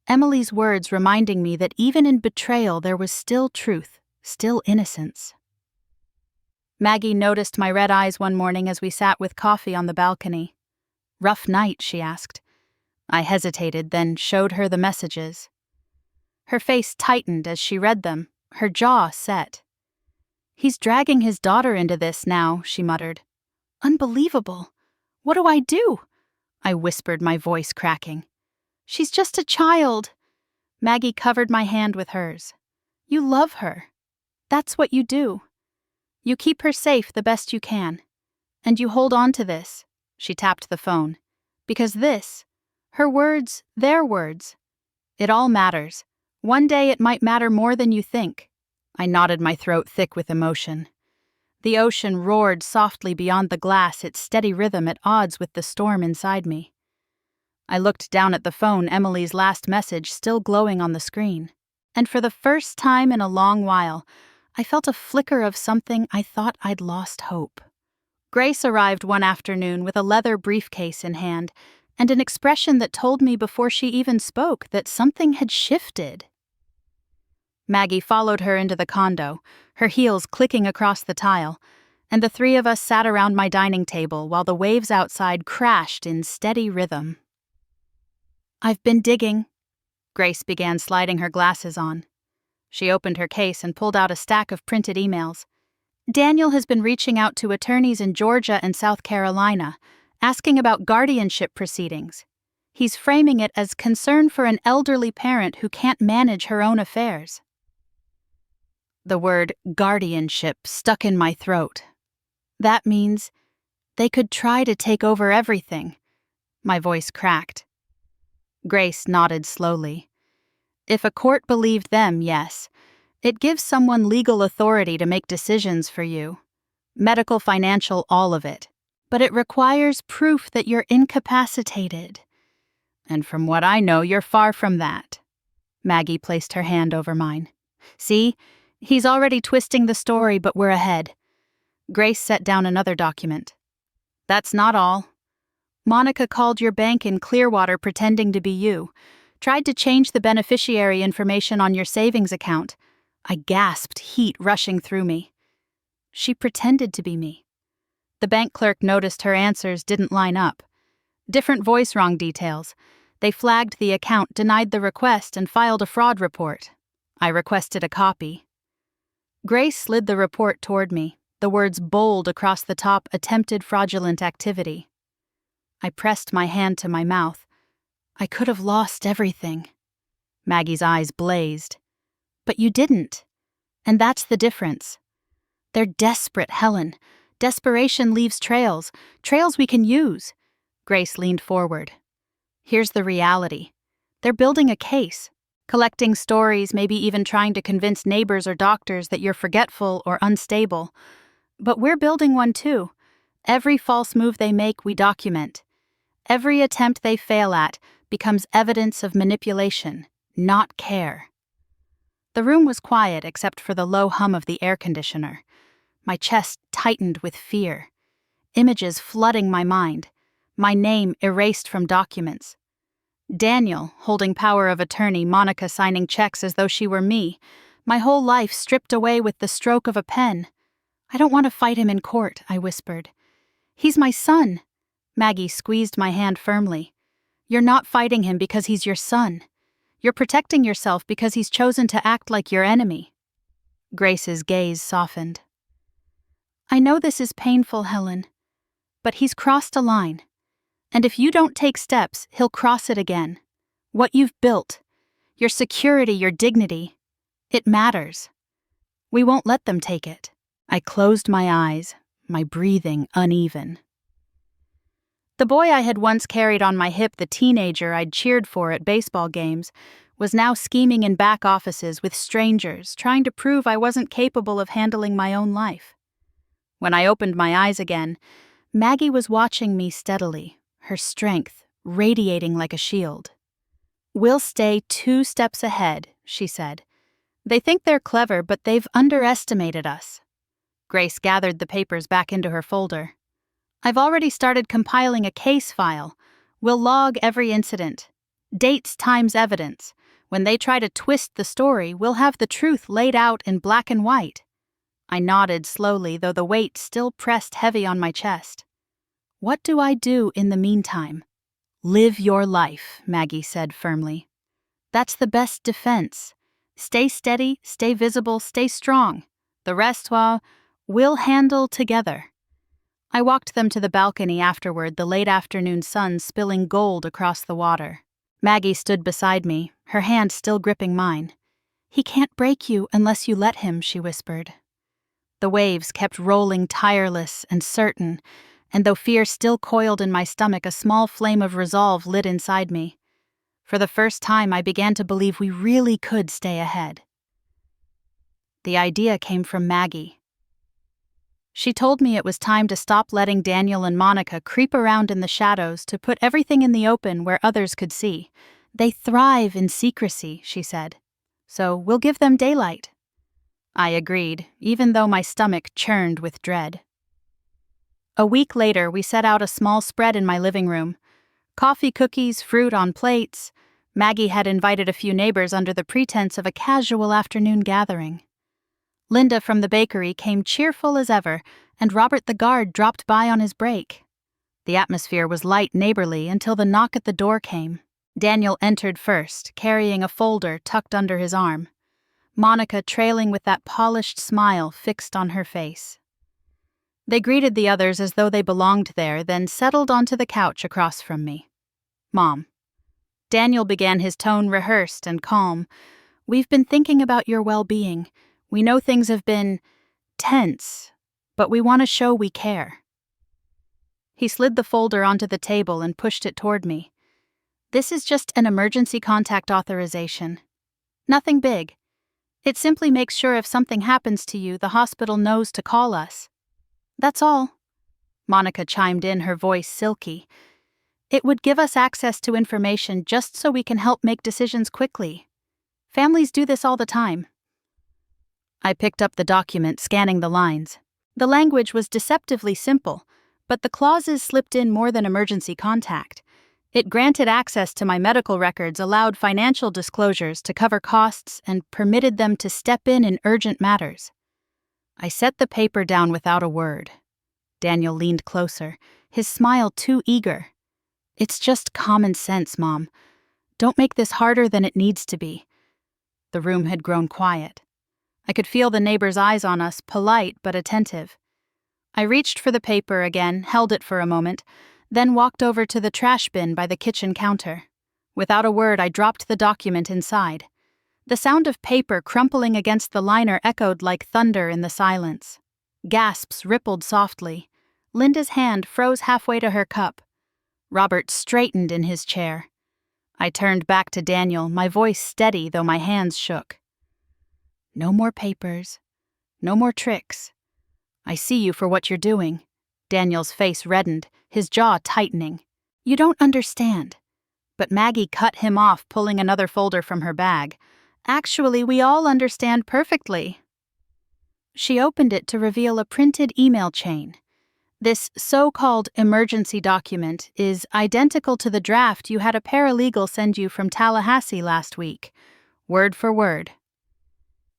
Emily's words reminding me that even in betrayal there was still truth, still innocence. Maggie noticed my red eyes one morning as we sat with coffee on the balcony. "Rough night?" she asked. I hesitated, then showed her the messages. Her face tightened as she read them, her jaw set. "He's dragging his daughter into this now," she muttered. "Unbelievable. What do I do?" I whispered, my voice cracking. "She's just a child." Maggie covered my hand with hers. "You love her. That's what you do. You keep her safe the best you can. And you hold on to this. She tapped the phone. Because this, her words, their words, it all matters. One day it might matter more than you think. I nodded, my throat thick with emotion. The ocean roared softly beyond the glass, its steady rhythm at odds with the storm inside me. I looked down at the phone, Emily's last message still glowing on the screen. And for the first time in a long while, I felt a flicker of something I thought I'd lost hope. Grace arrived one afternoon with a leather briefcase in hand and an expression that told me before she even spoke that something had shifted. Maggie followed her into the condo, her heels clicking across the tile, and the three of us sat around my dining table while the waves outside crashed in steady rhythm. "I've been digging." Grace began sliding her glasses on. She opened her case and pulled out a stack of printed emails. "Daniel has been reaching out to attorneys in Georgia and South Carolina, asking about guardianship proceedings. He's framing it as concern for an elderly parent who can't manage her own affairs." The word guardianship stuck in my throat. That means they could try to take over everything. My voice cracked. Grace nodded slowly. If a court believed them, yes. It gives someone legal authority to make decisions for you. Medical, financial, all of it. But it requires proof that you're incapacitated. And from what I know, you're far from that. Maggie placed her hand over mine. "See? He's already twisting the story, but we're ahead." Grace set down another document. "That's not all. Monica called your bank in Clearwater pretending to be you. Tried to change the beneficiary information on your savings account." I gasped, heat rushing through me. She pretended to be me. The bank clerk noticed her answers didn't line up. Different voice, wrong details. They flagged the account, denied the request, and filed a fraud report. I requested a copy. Grace slid the report toward me, the words bold across the top, "Attempted fraudulent activity." I pressed my hand to my mouth. I could have lost everything. Maggie's eyes blazed. "But you didn't. And that's the difference. They're desperate, Helen. Desperation leaves trails we can use." Grace leaned forward. "Here's the reality. They're building a case, collecting stories, maybe even trying to convince neighbors or doctors that you're forgetful or unstable. But we're building one too. Every false move they make, we document. Every attempt they fail at becomes evidence of manipulation, not care." The room was quiet except for the low hum of the air conditioner. My chest tightened with fear. Images flooding my mind. My name erased from documents. Daniel, holding power of attorney, Monica signing checks as though she were me. My whole life stripped away with the stroke of a pen. "I don't want to fight him in court," I whispered. "He's my son." Maggie squeezed my hand firmly. "You're not fighting him because he's your son. You're protecting yourself because he's chosen to act like your enemy." Grace's gaze softened. "I know this is painful, Helen, but he's crossed a line. And if you don't take steps, he'll cross it again. What you've built, your security, your dignity, it matters. We won't let them take it." I closed my eyes, my breathing uneven. The boy I had once carried on my hip, the teenager I'd cheered for at baseball games, was now scheming in back offices with strangers, trying to prove I wasn't capable of handling my own life. When I opened my eyes again, Maggie was watching me steadily, her strength radiating like a shield. "We'll stay 2 steps ahead," she said. "They think they're clever, but they've underestimated us." Grace gathered the papers back into her folder. "I've already started compiling a case file. We'll log every incident. Dates times evidence. When they try to twist the story, we'll have the truth laid out in black and white." I nodded slowly, though the weight still pressed heavy on my chest. "What do I do in the meantime?" "Live your life," Maggie said firmly. "That's the best defense. Stay steady, stay visible, stay strong. The rest, well, we'll handle together." I walked them to the balcony afterward, the late afternoon sun spilling gold across the water. Maggie stood beside me, her hand still gripping mine. "He can't break you unless you let him," she whispered. The waves kept rolling tireless and certain, and though fear still coiled in my stomach, a small flame of resolve lit inside me. For the first time, I began to believe we really could stay ahead. The idea came from Maggie. She told me it was time to stop letting Daniel and Monica creep around in the shadows, to put everything in the open where others could see. They thrive in secrecy, she said. So we'll give them daylight. I agreed, even though my stomach churned with dread. A week later, we set out a small spread in my living room. Coffee, cookies, fruit on plates. Maggie had invited a few neighbors under the pretense of a casual afternoon gathering. Linda from the bakery came cheerful as ever, and Robert the guard dropped by on his break. The atmosphere was light neighborly until the knock at the door came. Daniel entered first, carrying a folder tucked under his arm. Monica trailing with that polished smile fixed on her face. They greeted the others as though they belonged there, then settled onto the couch across from me. Mom. Daniel began, his tone rehearsed and calm. We've been thinking about your well-being. We know things have been tense, but we want to show we care. He slid the folder onto the table and pushed it toward me. This is just an emergency contact authorization. Nothing big. It simply makes sure if something happens to you, the hospital knows to call us. That's all. Monica chimed in, her voice silky. It would give us access to information just so we can help make decisions quickly. Families do this all the time. I picked up the document, scanning the lines. The language was deceptively simple, but the clauses slipped in more than emergency contact. It granted access to my medical records, allowed financial disclosures to cover costs, and permitted them to step in urgent matters. I set the paper down without a word. Daniel leaned closer, his smile too eager. It's just common sense, Mom. Don't make this harder than it needs to be. The room had grown quiet. I could feel the neighbors' eyes on us, polite but attentive. I reached for the paper again, held it for a moment, then walked over to the trash bin by the kitchen counter. Without a word, I dropped the document inside. The sound of paper crumpling against the liner echoed like thunder in the silence. Gasps rippled softly. Linda's hand froze halfway to her cup. Robert straightened in his chair. I turned back to Daniel, my voice steady though my hands shook. No more papers. No more tricks. I see you for what you're doing. Daniel's face reddened, his jaw tightening. You don't understand. But Maggie cut him off, pulling another folder from her bag. Actually, we all understand perfectly. She opened it to reveal a printed email chain. This so-called emergency document is identical to the draft you had a paralegal send you from Tallahassee last week, word for word.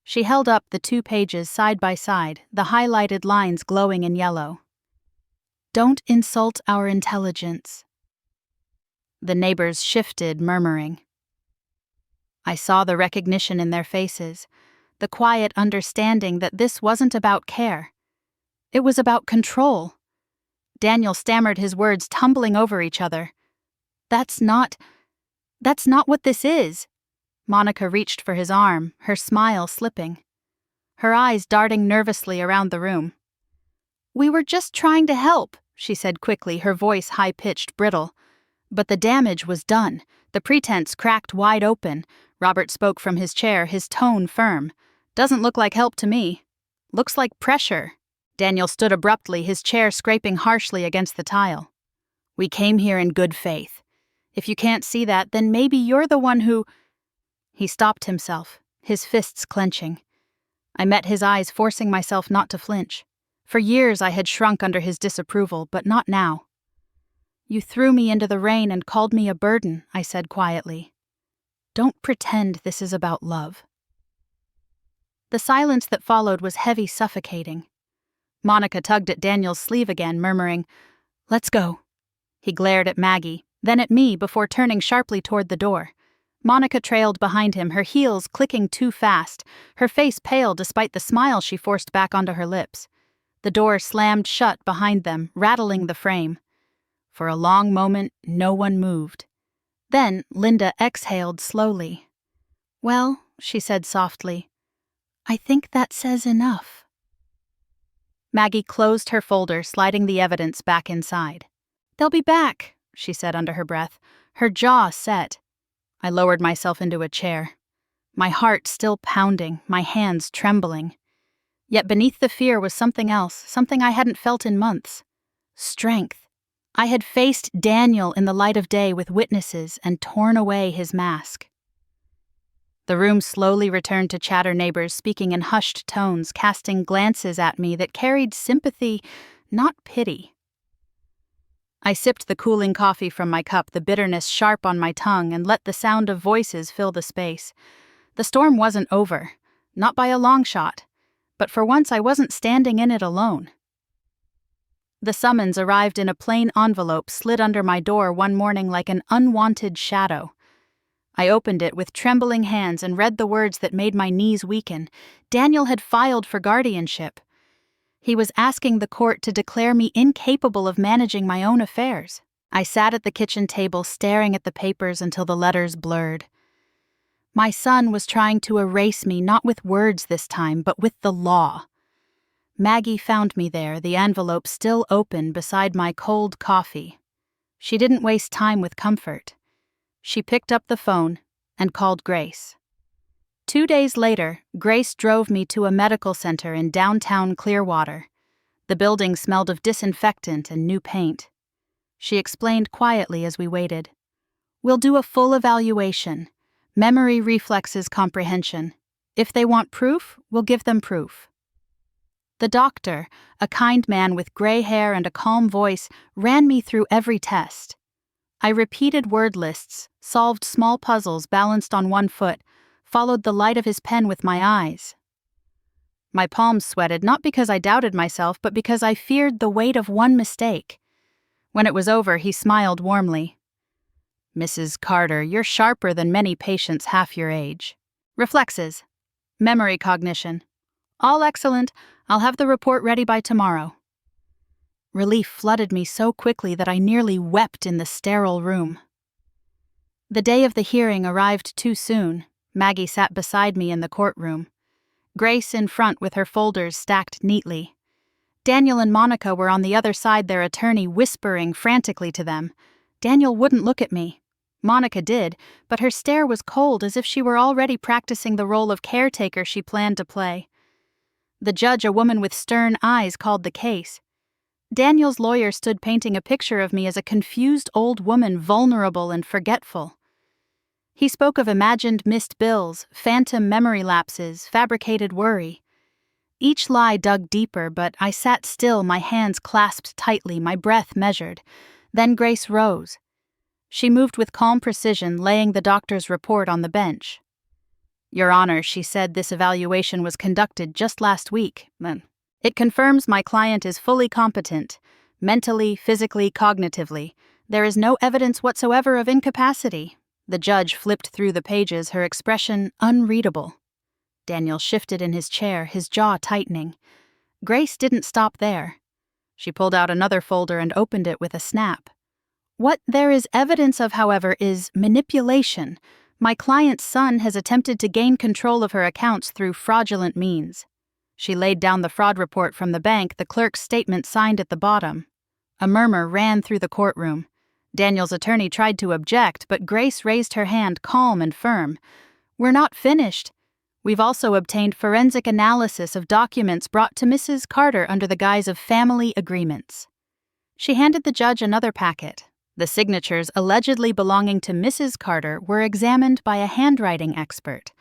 She held up the 2 pages side by side, the highlighted lines glowing in yellow. Don't insult our intelligence. The neighbors shifted, murmuring. I saw the recognition in their faces, the quiet understanding that this wasn't about care. It was about control. Daniel stammered, his words tumbling over each other. That's not what this is. Monica reached for his arm, her smile slipping. Her eyes darting nervously around the room. We were just trying to help, she said quickly, her voice high-pitched, brittle. But the damage was done. The pretense cracked wide open. Robert spoke from his chair, his tone firm. Doesn't look like help to me. Looks like pressure. Daniel stood abruptly, his chair scraping harshly against the tile. We came here in good faith. If you can't see that, then maybe you're the one who... He stopped himself, his fists clenching. I met his eyes, forcing myself not to flinch. For years I had shrunk under his disapproval, but not now. You threw me into the rain and called me a burden, I said quietly. Don't pretend this is about love. The silence that followed was heavy, suffocating. Monica tugged at Daniel's sleeve again, murmuring, Let's go. He glared at Maggie, then at me before turning sharply toward the door. Monica trailed behind him, her heels clicking too fast, her face pale despite the smile she forced back onto her lips. The door slammed shut behind them, rattling the frame. For a long moment, no one moved. Then Linda exhaled slowly. Well, she said softly, I think that says enough. Maggie closed her folder, sliding the evidence back inside. "They'll be back," she said under her breath, her jaw set. I lowered myself into a chair, my heart still pounding, my hands trembling. Yet beneath the fear was something else, something I hadn't felt in months. Strength. I had faced Daniel in the light of day with witnesses and torn away his mask. The room slowly returned to chatter neighbors speaking in hushed tones, casting glances at me that carried sympathy, not pity. I sipped the cooling coffee from my cup, the bitterness sharp on my tongue, and let the sound of voices fill the space. The storm wasn't over, not by a long shot, but for once I wasn't standing in it alone. The summons arrived in a plain envelope slid under my door one morning like an unwanted shadow. I opened it with trembling hands and read the words that made my knees weaken. Daniel had filed for guardianship. He was asking the court to declare me incapable of managing my own affairs. I sat at the kitchen table staring at the papers until the letters blurred. My son was trying to erase me not with words this time, but with the law. Maggie found me there, the envelope still open beside my cold coffee. She didn't waste time with comfort. She picked up the phone and called Grace. 2 days later, Grace drove me to a medical center in downtown Clearwater. The building smelled of disinfectant and new paint. She explained quietly as we waited. "We'll do a full evaluation. Memory, reflexes, comprehension. If they want proof, we'll give them proof." The doctor, a kind man with gray hair and a calm voice, ran me through every test. I repeated word lists, solved small puzzles balanced on one foot, followed the light of his pen with my eyes. My palms sweated, not because I doubted myself, but because I feared the weight of one mistake. When it was over, he smiled warmly. "Mrs. Carter, you're sharper than many patients half your age. Reflexes. Memory cognition. All excellent. I'll have the report ready by tomorrow." Relief flooded me so quickly that I nearly wept in the sterile room. The day of the hearing arrived too soon. Maggie sat beside me in the courtroom. Grace in front with her folders stacked neatly. Daniel and Monica were on the other side, their attorney whispering frantically to them. Daniel wouldn't look at me. Monica did, but her stare was cold, as if she were already practicing the role of caretaker she planned to play. The judge, a woman with stern eyes, called the case. Daniel's lawyer stood painting a picture of me as a confused old woman, vulnerable and forgetful. He spoke of imagined missed bills, phantom memory lapses, fabricated worry. Each lie dug deeper, but I sat still, my hands clasped tightly, my breath measured. Then Grace rose. She moved with calm precision, laying the doctor's report on the bench. "Your Honor," she said, "this evaluation was conducted just last week. It confirms my client is fully competent, mentally, physically, cognitively. There is no evidence whatsoever of incapacity." The judge flipped through the pages, her expression unreadable. Daniel shifted in his chair, his jaw tightening. Grace didn't stop there. She pulled out another folder and opened it with a snap. "What there is evidence of, however, is manipulation. My client's son has attempted to gain control of her accounts through fraudulent means." She laid down the fraud report from the bank, the clerk's statement signed at the bottom. A murmur ran through the courtroom. Daniel's attorney tried to object, but Grace raised her hand, calm and firm. "We're not finished. We've also obtained forensic analysis of documents brought to Mrs. Carter under the guise of family agreements." She handed the judge another packet. The signatures allegedly belonging to Mrs. Carter were examined by a handwriting expert.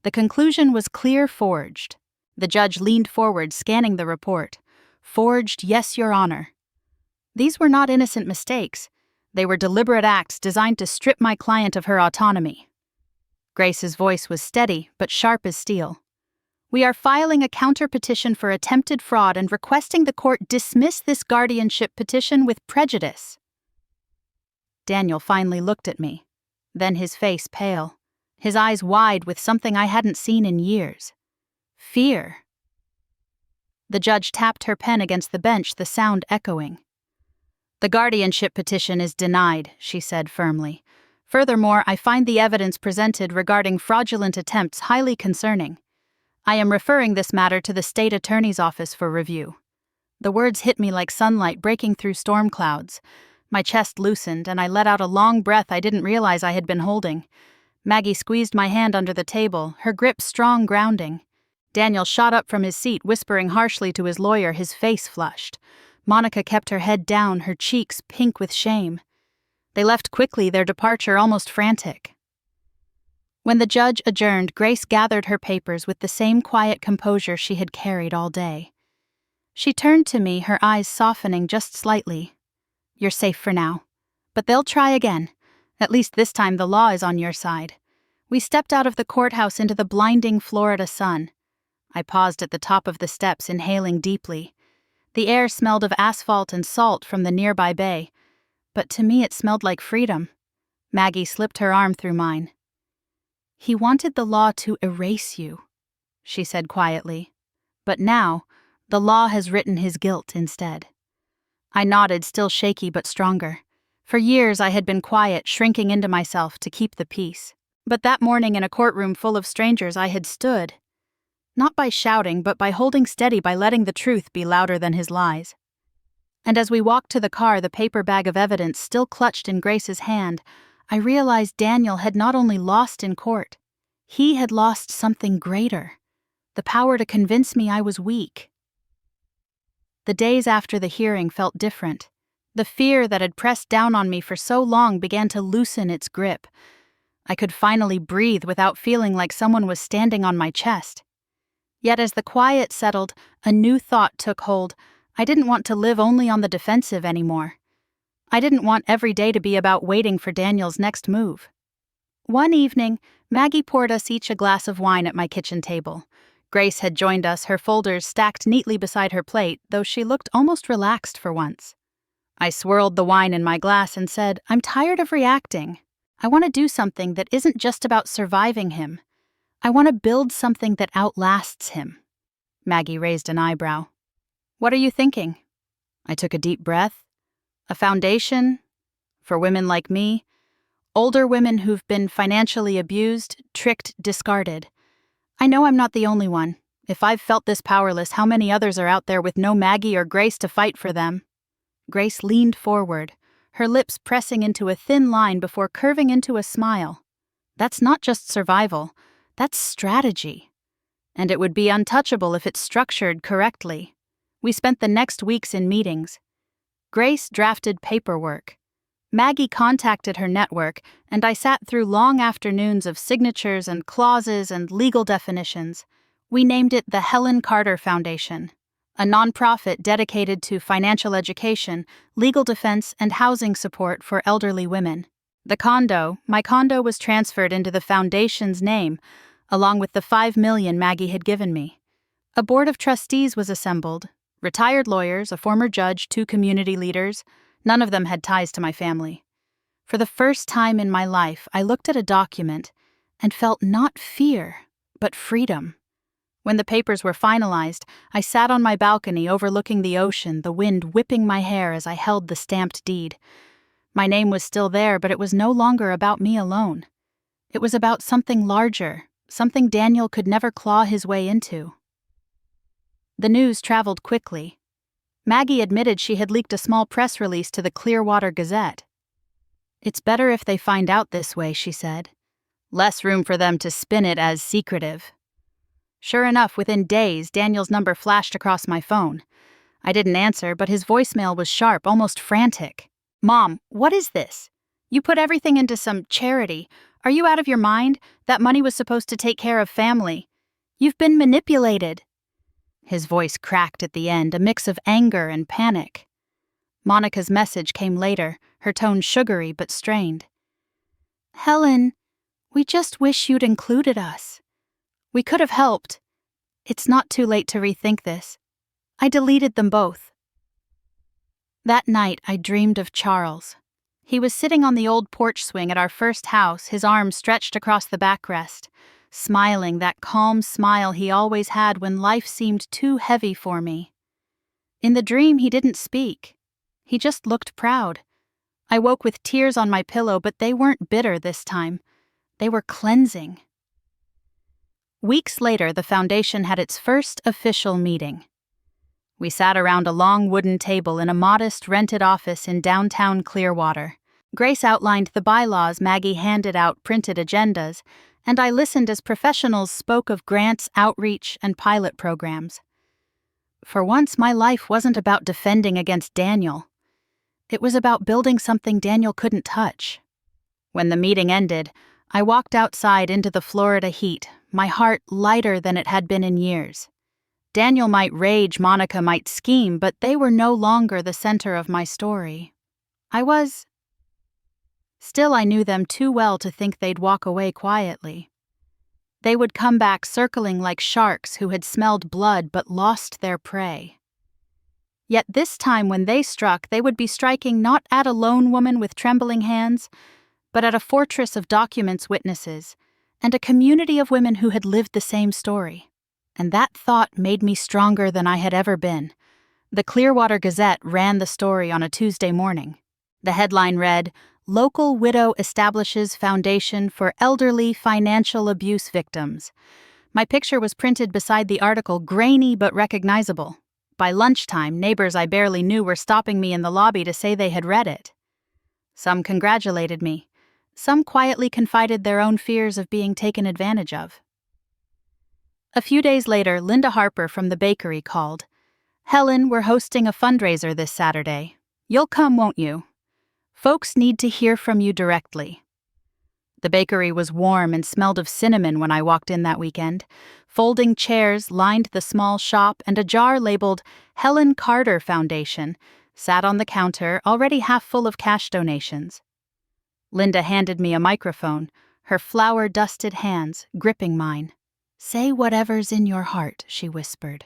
The conclusion was clear forged. The judge leaned forward, scanning the report. "Forged, yes, Your Honor." These were not innocent mistakes. They were deliberate acts designed to strip my client of her autonomy. Grace's voice was steady, but sharp as steel. "We are filing a counter-petition for attempted fraud and requesting the court dismiss this guardianship petition with prejudice." Daniel finally looked at me, then his face pale, his eyes wide with something I hadn't seen in years. Fear. The judge tapped her pen against the bench, the sound echoing. "The guardianship petition is denied," she said firmly. "Furthermore, I find the evidence presented regarding fraudulent attempts highly concerning. I am referring this matter to the state attorney's office for review." The words hit me like sunlight breaking through storm clouds. My chest loosened, and I let out a long breath I didn't realize I had been holding. Maggie squeezed my hand under the table, her grip strong, grounding. Daniel shot up from his seat, whispering harshly to his lawyer, his face flushed. Monica kept her head down, her cheeks pink with shame. They left quickly, their departure almost frantic. When the judge adjourned, Grace gathered her papers with the same quiet composure she had carried all day. She turned to me, her eyes softening just slightly. "You're safe for now. But they'll try again. At least this time the law is on your side." We stepped out of the courthouse into the blinding Florida sun. I paused at the top of the steps, inhaling deeply. The air smelled of asphalt and salt from the nearby bay, but to me it smelled like freedom. Maggie slipped her arm through mine. "He wanted the law to erase you," she said quietly. "But now, the law has written his guilt instead." I nodded, still shaky but stronger. For years I had been quiet, shrinking into myself to keep the peace. But that morning in a courtroom full of strangers I had stood. Not by shouting, but by holding steady, by letting the truth be louder than his lies. And as we walked to the car, the paper bag of evidence still clutched in Grace's hand, I realized Daniel had not only lost in court, he had lost something greater, the power to convince me I was weak. The days after the hearing felt different. The fear that had pressed down on me for so long began to loosen its grip. I could finally breathe without feeling like someone was standing on my chest. Yet as the quiet settled, a new thought took hold. I didn't want to live only on the defensive anymore. I didn't want every day to be about waiting for Daniel's next move. One evening, Maggie poured us each a glass of wine at my kitchen table. Grace had joined us, her folders stacked neatly beside her plate, though she looked almost relaxed for once. I swirled the wine in my glass and said, "I'm tired of reacting. I want to do something that isn't just about surviving him. I want to build something that outlasts him." Maggie raised an eyebrow. "What are you thinking?" I took a deep breath. "A foundation? For women like me? Older women who've been financially abused, tricked, discarded. I know I'm not the only one. If I've felt this powerless, how many others are out there with no Maggie or Grace to fight for them?" Grace leaned forward, her lips pressing into a thin line before curving into a smile. "That's not just survival, that's strategy. And it would be untouchable if it's structured correctly." We spent the next weeks in meetings. Grace drafted paperwork. Maggie contacted her network, and I sat through long afternoons of signatures and clauses and legal definitions. We named it the Helen Carter Foundation, a nonprofit dedicated to financial education, legal defense, and housing support for elderly women. My condo was transferred into the foundation's name, along with the $5 million Maggie had given me. A board of trustees was assembled. Retired lawyers, a former judge, 2 community leaders. None of them had ties to my family. For the first time in my life, I looked at a document and felt not fear, but freedom. When the papers were finalized, I sat on my balcony overlooking the ocean, the wind whipping my hair as I held the stamped deed. My name was still there, but it was no longer about me alone. It was about something larger, something Daniel could never claw his way into. The news traveled quickly. Maggie admitted she had leaked a small press release to the Clearwater Gazette. "It's better if they find out this way," she said. "Less room for them to spin it as secretive." Sure enough, within days, Daniel's number flashed across my phone. I didn't answer, but his voicemail was sharp, almost frantic. "Mom, what is this? You put everything into some charity. Are you out of your mind? That money was supposed to take care of family. You've been manipulated." His voice cracked at the end, a mix of anger and panic. Monica's message came later, her tone sugary but strained. "Helen, we just wish you'd included us. We could have helped. It's not too late to rethink this. I deleted them both." That night, I dreamed of Charles. He was sitting on the old porch swing at our first house, his arms stretched across the backrest, smiling that calm smile he always had when life seemed too heavy for me. In the dream, he didn't speak. He just looked proud. I woke with tears on my pillow, but they weren't bitter this time. They were cleansing. Weeks later, the foundation had its first official meeting. We sat around a long wooden table in a modest rented office in downtown Clearwater. Grace outlined the bylaws, Maggie handed out printed agendas, and I listened as professionals spoke of grants, outreach, and pilot programs. For once, my life wasn't about defending against Daniel. It was about building something Daniel couldn't touch. When the meeting ended, I walked outside into the Florida heat, my heart lighter than it had been in years. Daniel might rage, Monica might scheme, but they were no longer the center of my story. Still, I knew them too well to think they'd walk away quietly. They would come back circling like sharks who had smelled blood but lost their prey. Yet this time when they struck, they would be striking not at a lone woman with trembling hands, but at a fortress of documents, witnesses, and a community of women who had lived the same story. And that thought made me stronger than I had ever been. The Clearwater Gazette ran the story on a Tuesday morning. The headline read, "Local Widow Establishes Foundation for Elderly Financial Abuse Victims." My picture was printed beside the article, grainy but recognizable. By lunchtime, neighbors I barely knew were stopping me in the lobby to say they had read it. Some congratulated me. Some quietly confided their own fears of being taken advantage of. A few days later, Linda Harper from the bakery called. "Helen, we're hosting a fundraiser this Saturday. You'll come, won't you? Folks need to hear from you directly." The bakery was warm and smelled of cinnamon when I walked in that weekend. Folding chairs lined the small shop, and a jar labeled Helen Carter Foundation sat on the counter, already half full of cash donations. Linda handed me a microphone, her flour-dusted hands gripping mine. "Say whatever's in your heart," she whispered.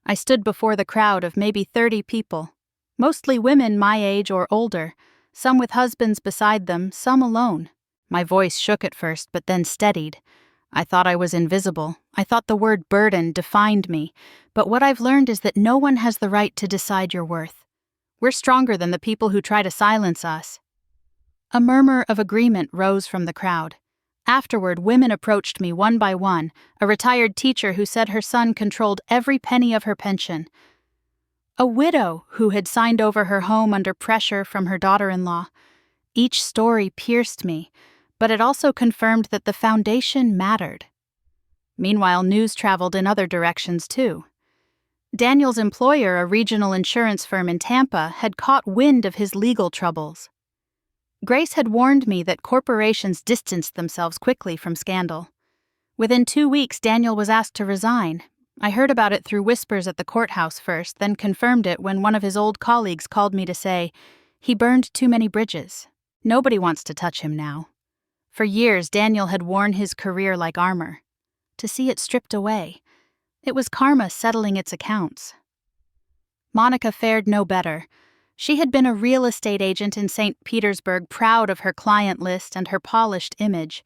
I stood before the crowd of maybe 30 people, mostly women my age or older, some with husbands beside them, some alone. My voice shook at first, but then steadied. I thought I was invisible. I thought the word burden defined me. But what I've learned is that no one has the right to decide your worth. We're stronger than the people who try to silence us. A murmur of agreement rose from the crowd. Afterward, women approached me one by one, a retired teacher who said her son controlled every penny of her pension, a widow who had signed over her home under pressure from her daughter-in-law. Each story pierced me, but it also confirmed that the foundation mattered. Meanwhile, news traveled in other directions too. Daniel's employer, a regional insurance firm in Tampa, had caught wind of his legal troubles. Grace had warned me that corporations distanced themselves quickly from scandal. Within 2 weeks, Daniel was asked to resign. I heard about it through whispers at the courthouse first, then confirmed it when one of his old colleagues called me to say, "He burned too many bridges. Nobody wants to touch him now." For years, Daniel had worn his career like armor. To see it stripped away, it was karma settling its accounts. Monica fared no better. She had been a real estate agent in St. Petersburg, proud of her client list and her polished image.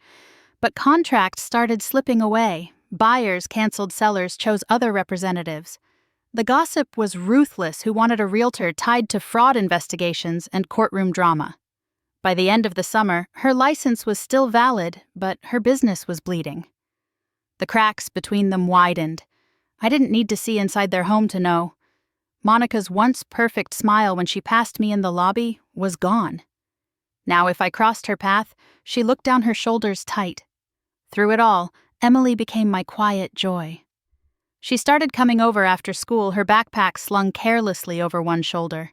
But contracts started slipping away. Buyers canceled, sellers chose other representatives. The gossip was ruthless, who wanted a realtor tied to fraud investigations and courtroom drama. By the end of the summer, her license was still valid, but her business was bleeding. The cracks between them widened. I didn't need to see inside their home to know. Monica's once perfect smile when she passed me in the lobby was gone. Now, if I crossed her path, she looked down her shoulders tight. Through it all, Emily became my quiet joy. She started coming over after school, her backpack slung carelessly over one shoulder.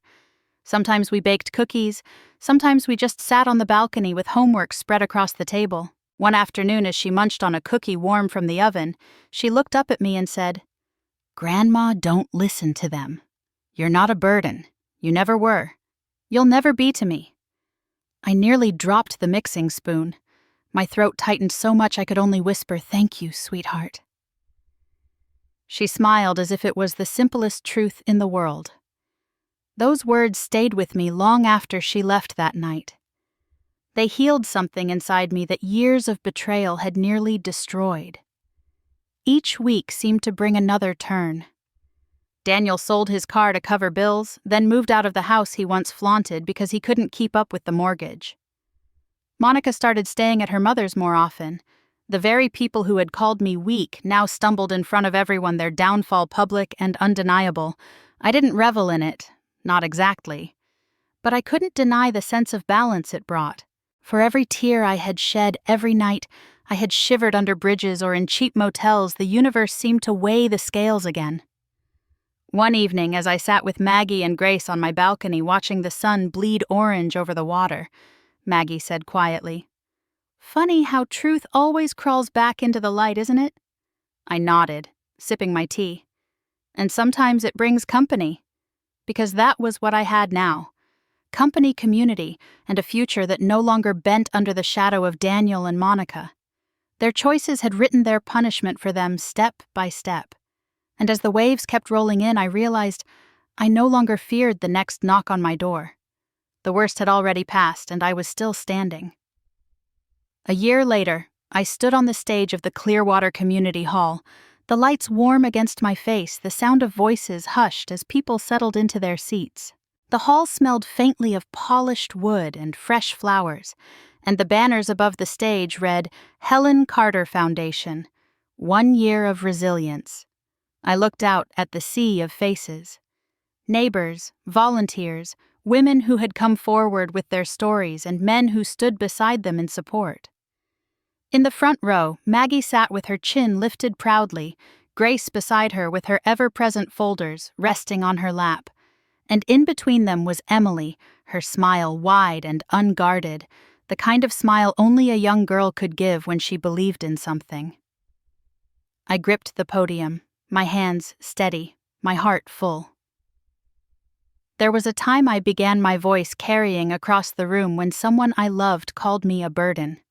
Sometimes we baked cookies, sometimes we just sat on the balcony with homework spread across the table. One afternoon, as she munched on a cookie warm from the oven, she looked up at me and said, "Grandma, don't listen to them. You're not a burden. You never were. You'll never be to me." I nearly dropped the mixing spoon. My throat tightened so much I could only whisper, "Thank you, sweetheart." She smiled as if it was the simplest truth in the world. Those words stayed with me long after she left that night. They healed something inside me that years of betrayal had nearly destroyed. Each week seemed to bring another turn. Daniel sold his car to cover bills, then moved out of the house he once flaunted because he couldn't keep up with the mortgage. Monica started staying at her mother's more often. The very people who had called me weak now stumbled in front of everyone, their downfall public and undeniable. I didn't revel in it, not exactly, but I couldn't deny the sense of balance it brought. For every tear I had shed, every night I had shivered under bridges or in cheap motels, the universe seemed to weigh the scales again. One evening, as I sat with Maggie and Grace on my balcony watching the sun bleed orange over the water, Maggie said quietly, "Funny how truth always crawls back into the light, isn't it?" I nodded, sipping my tea. "And sometimes it brings company." Because that was what I had now. Company, community, and a future that no longer bent under the shadow of Daniel and Monica. Their choices had written their punishment for them step by step. And as the waves kept rolling in, I realized I no longer feared the next knock on my door. The worst had already passed, and I was still standing. A year later, I stood on the stage of the Clearwater Community Hall, the lights warm against my face, the sound of voices hushed as people settled into their seats. The hall smelled faintly of polished wood and fresh flowers, and the banners above the stage read, "Helen Carter Foundation, 1 year of resilience." I looked out at the sea of faces. Neighbors, volunteers, women who had come forward with their stories, and men who stood beside them in support. In the front row, Maggie sat with her chin lifted proudly, Grace beside her with her ever-present folders resting on her lap. And in between them was Emily, her smile wide and unguarded, the kind of smile only a young girl could give when she believed in something. I gripped the podium, my hands steady, my heart full. There was a time I began my voice carrying across the room when someone I loved called me a burden.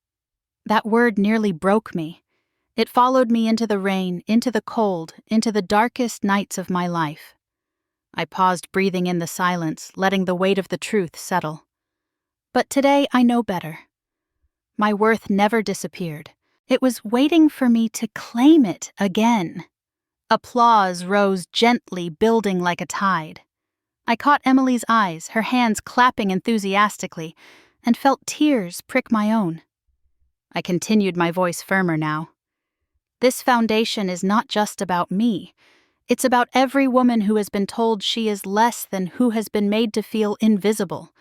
That word nearly broke me. It followed me into the rain, into the cold, into the darkest nights of my life. I paused, breathing in the silence, letting the weight of the truth settle. But today I know better. My worth never disappeared. It was waiting for me to claim it again. Applause rose gently, building like a tide. I caught Emily's eyes, her hands clapping enthusiastically, and felt tears prick my own. I continued, my voice firmer now. This foundation is not just about me. It's about every woman who has been told she is less than, who has been made to feel invisible,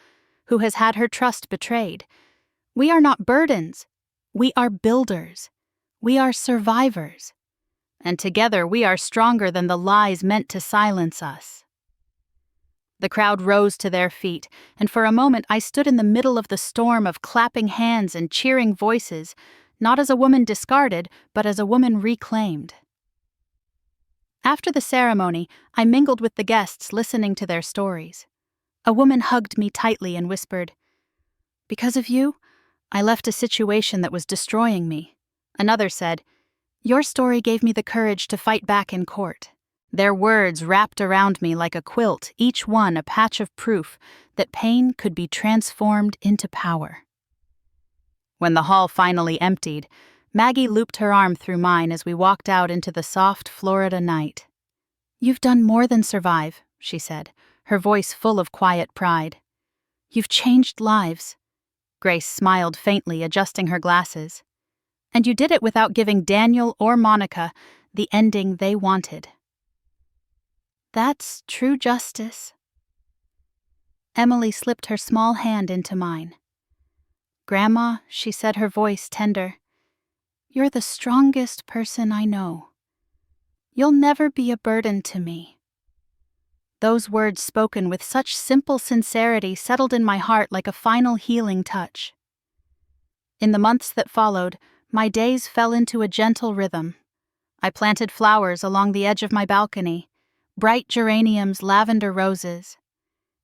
who has had her trust betrayed. We are not burdens. We are builders. We are survivors. And together we are stronger than the lies meant to silence us. The crowd rose to their feet, and for a moment I stood in the middle of the storm of clapping hands and cheering voices, not as a woman discarded, but as a woman reclaimed. After the ceremony, I mingled with the guests, listening to their stories. A woman hugged me tightly and whispered, "Because of you, I left a situation that was destroying me." Another said, "Your story gave me the courage to fight back in court." Their words wrapped around me like a quilt, each one a patch of proof that pain could be transformed into power. When the hall finally emptied, Maggie looped her arm through mine as we walked out into the soft Florida night. "You've done more than survive," she said, her voice full of quiet pride. "You've changed lives." Grace smiled faintly, adjusting her glasses. "And you did it without giving Daniel or Monica the ending they wanted." "That's true justice." Emily slipped her small hand into mine. "Grandma," she said, her voice tender, "you're the strongest person I know. You'll never be a burden to me." Those words, spoken with such simple sincerity, settled in my heart like a final healing touch. In the months that followed, my days fell into a gentle rhythm. I planted flowers along the edge of my balcony, bright geraniums, lavender roses.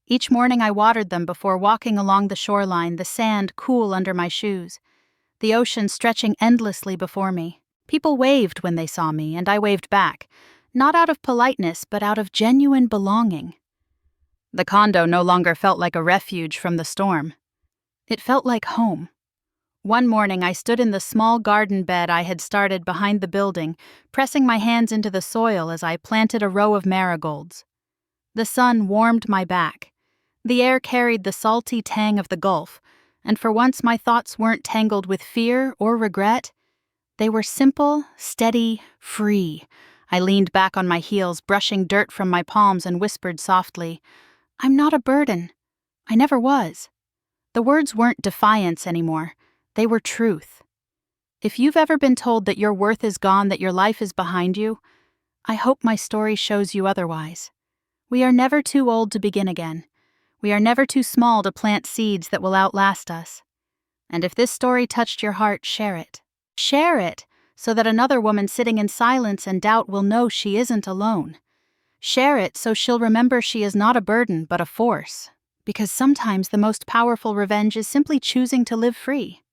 Each morning I watered them before walking along the shoreline, the sand cool under my shoes, the ocean stretching endlessly before me. People waved when they saw me, and I waved back, not out of politeness, but out of genuine belonging. The condo no longer felt like a refuge from the storm. It felt like home. One morning I stood in the small garden bed I had started behind the building, pressing my hands into the soil as I planted a row of marigolds. The sun warmed my back. The air carried the salty tang of the Gulf, and for once my thoughts weren't tangled with fear or regret. They were simple, steady, free. I leaned back on my heels, brushing dirt from my palms, and whispered softly, "I'm not a burden. I never was." The words weren't defiance anymore. They were truth. If you've ever been told that your worth is gone, that your life is behind you, I hope my story shows you otherwise. We are never too old to begin again. We are never too small to plant seeds that will outlast us. And if this story touched your heart, share it. Share it so that another woman sitting in silence and doubt will know she isn't alone. Share it so she'll remember she is not a burden but a force. Because sometimes the most powerful revenge is simply choosing to live free.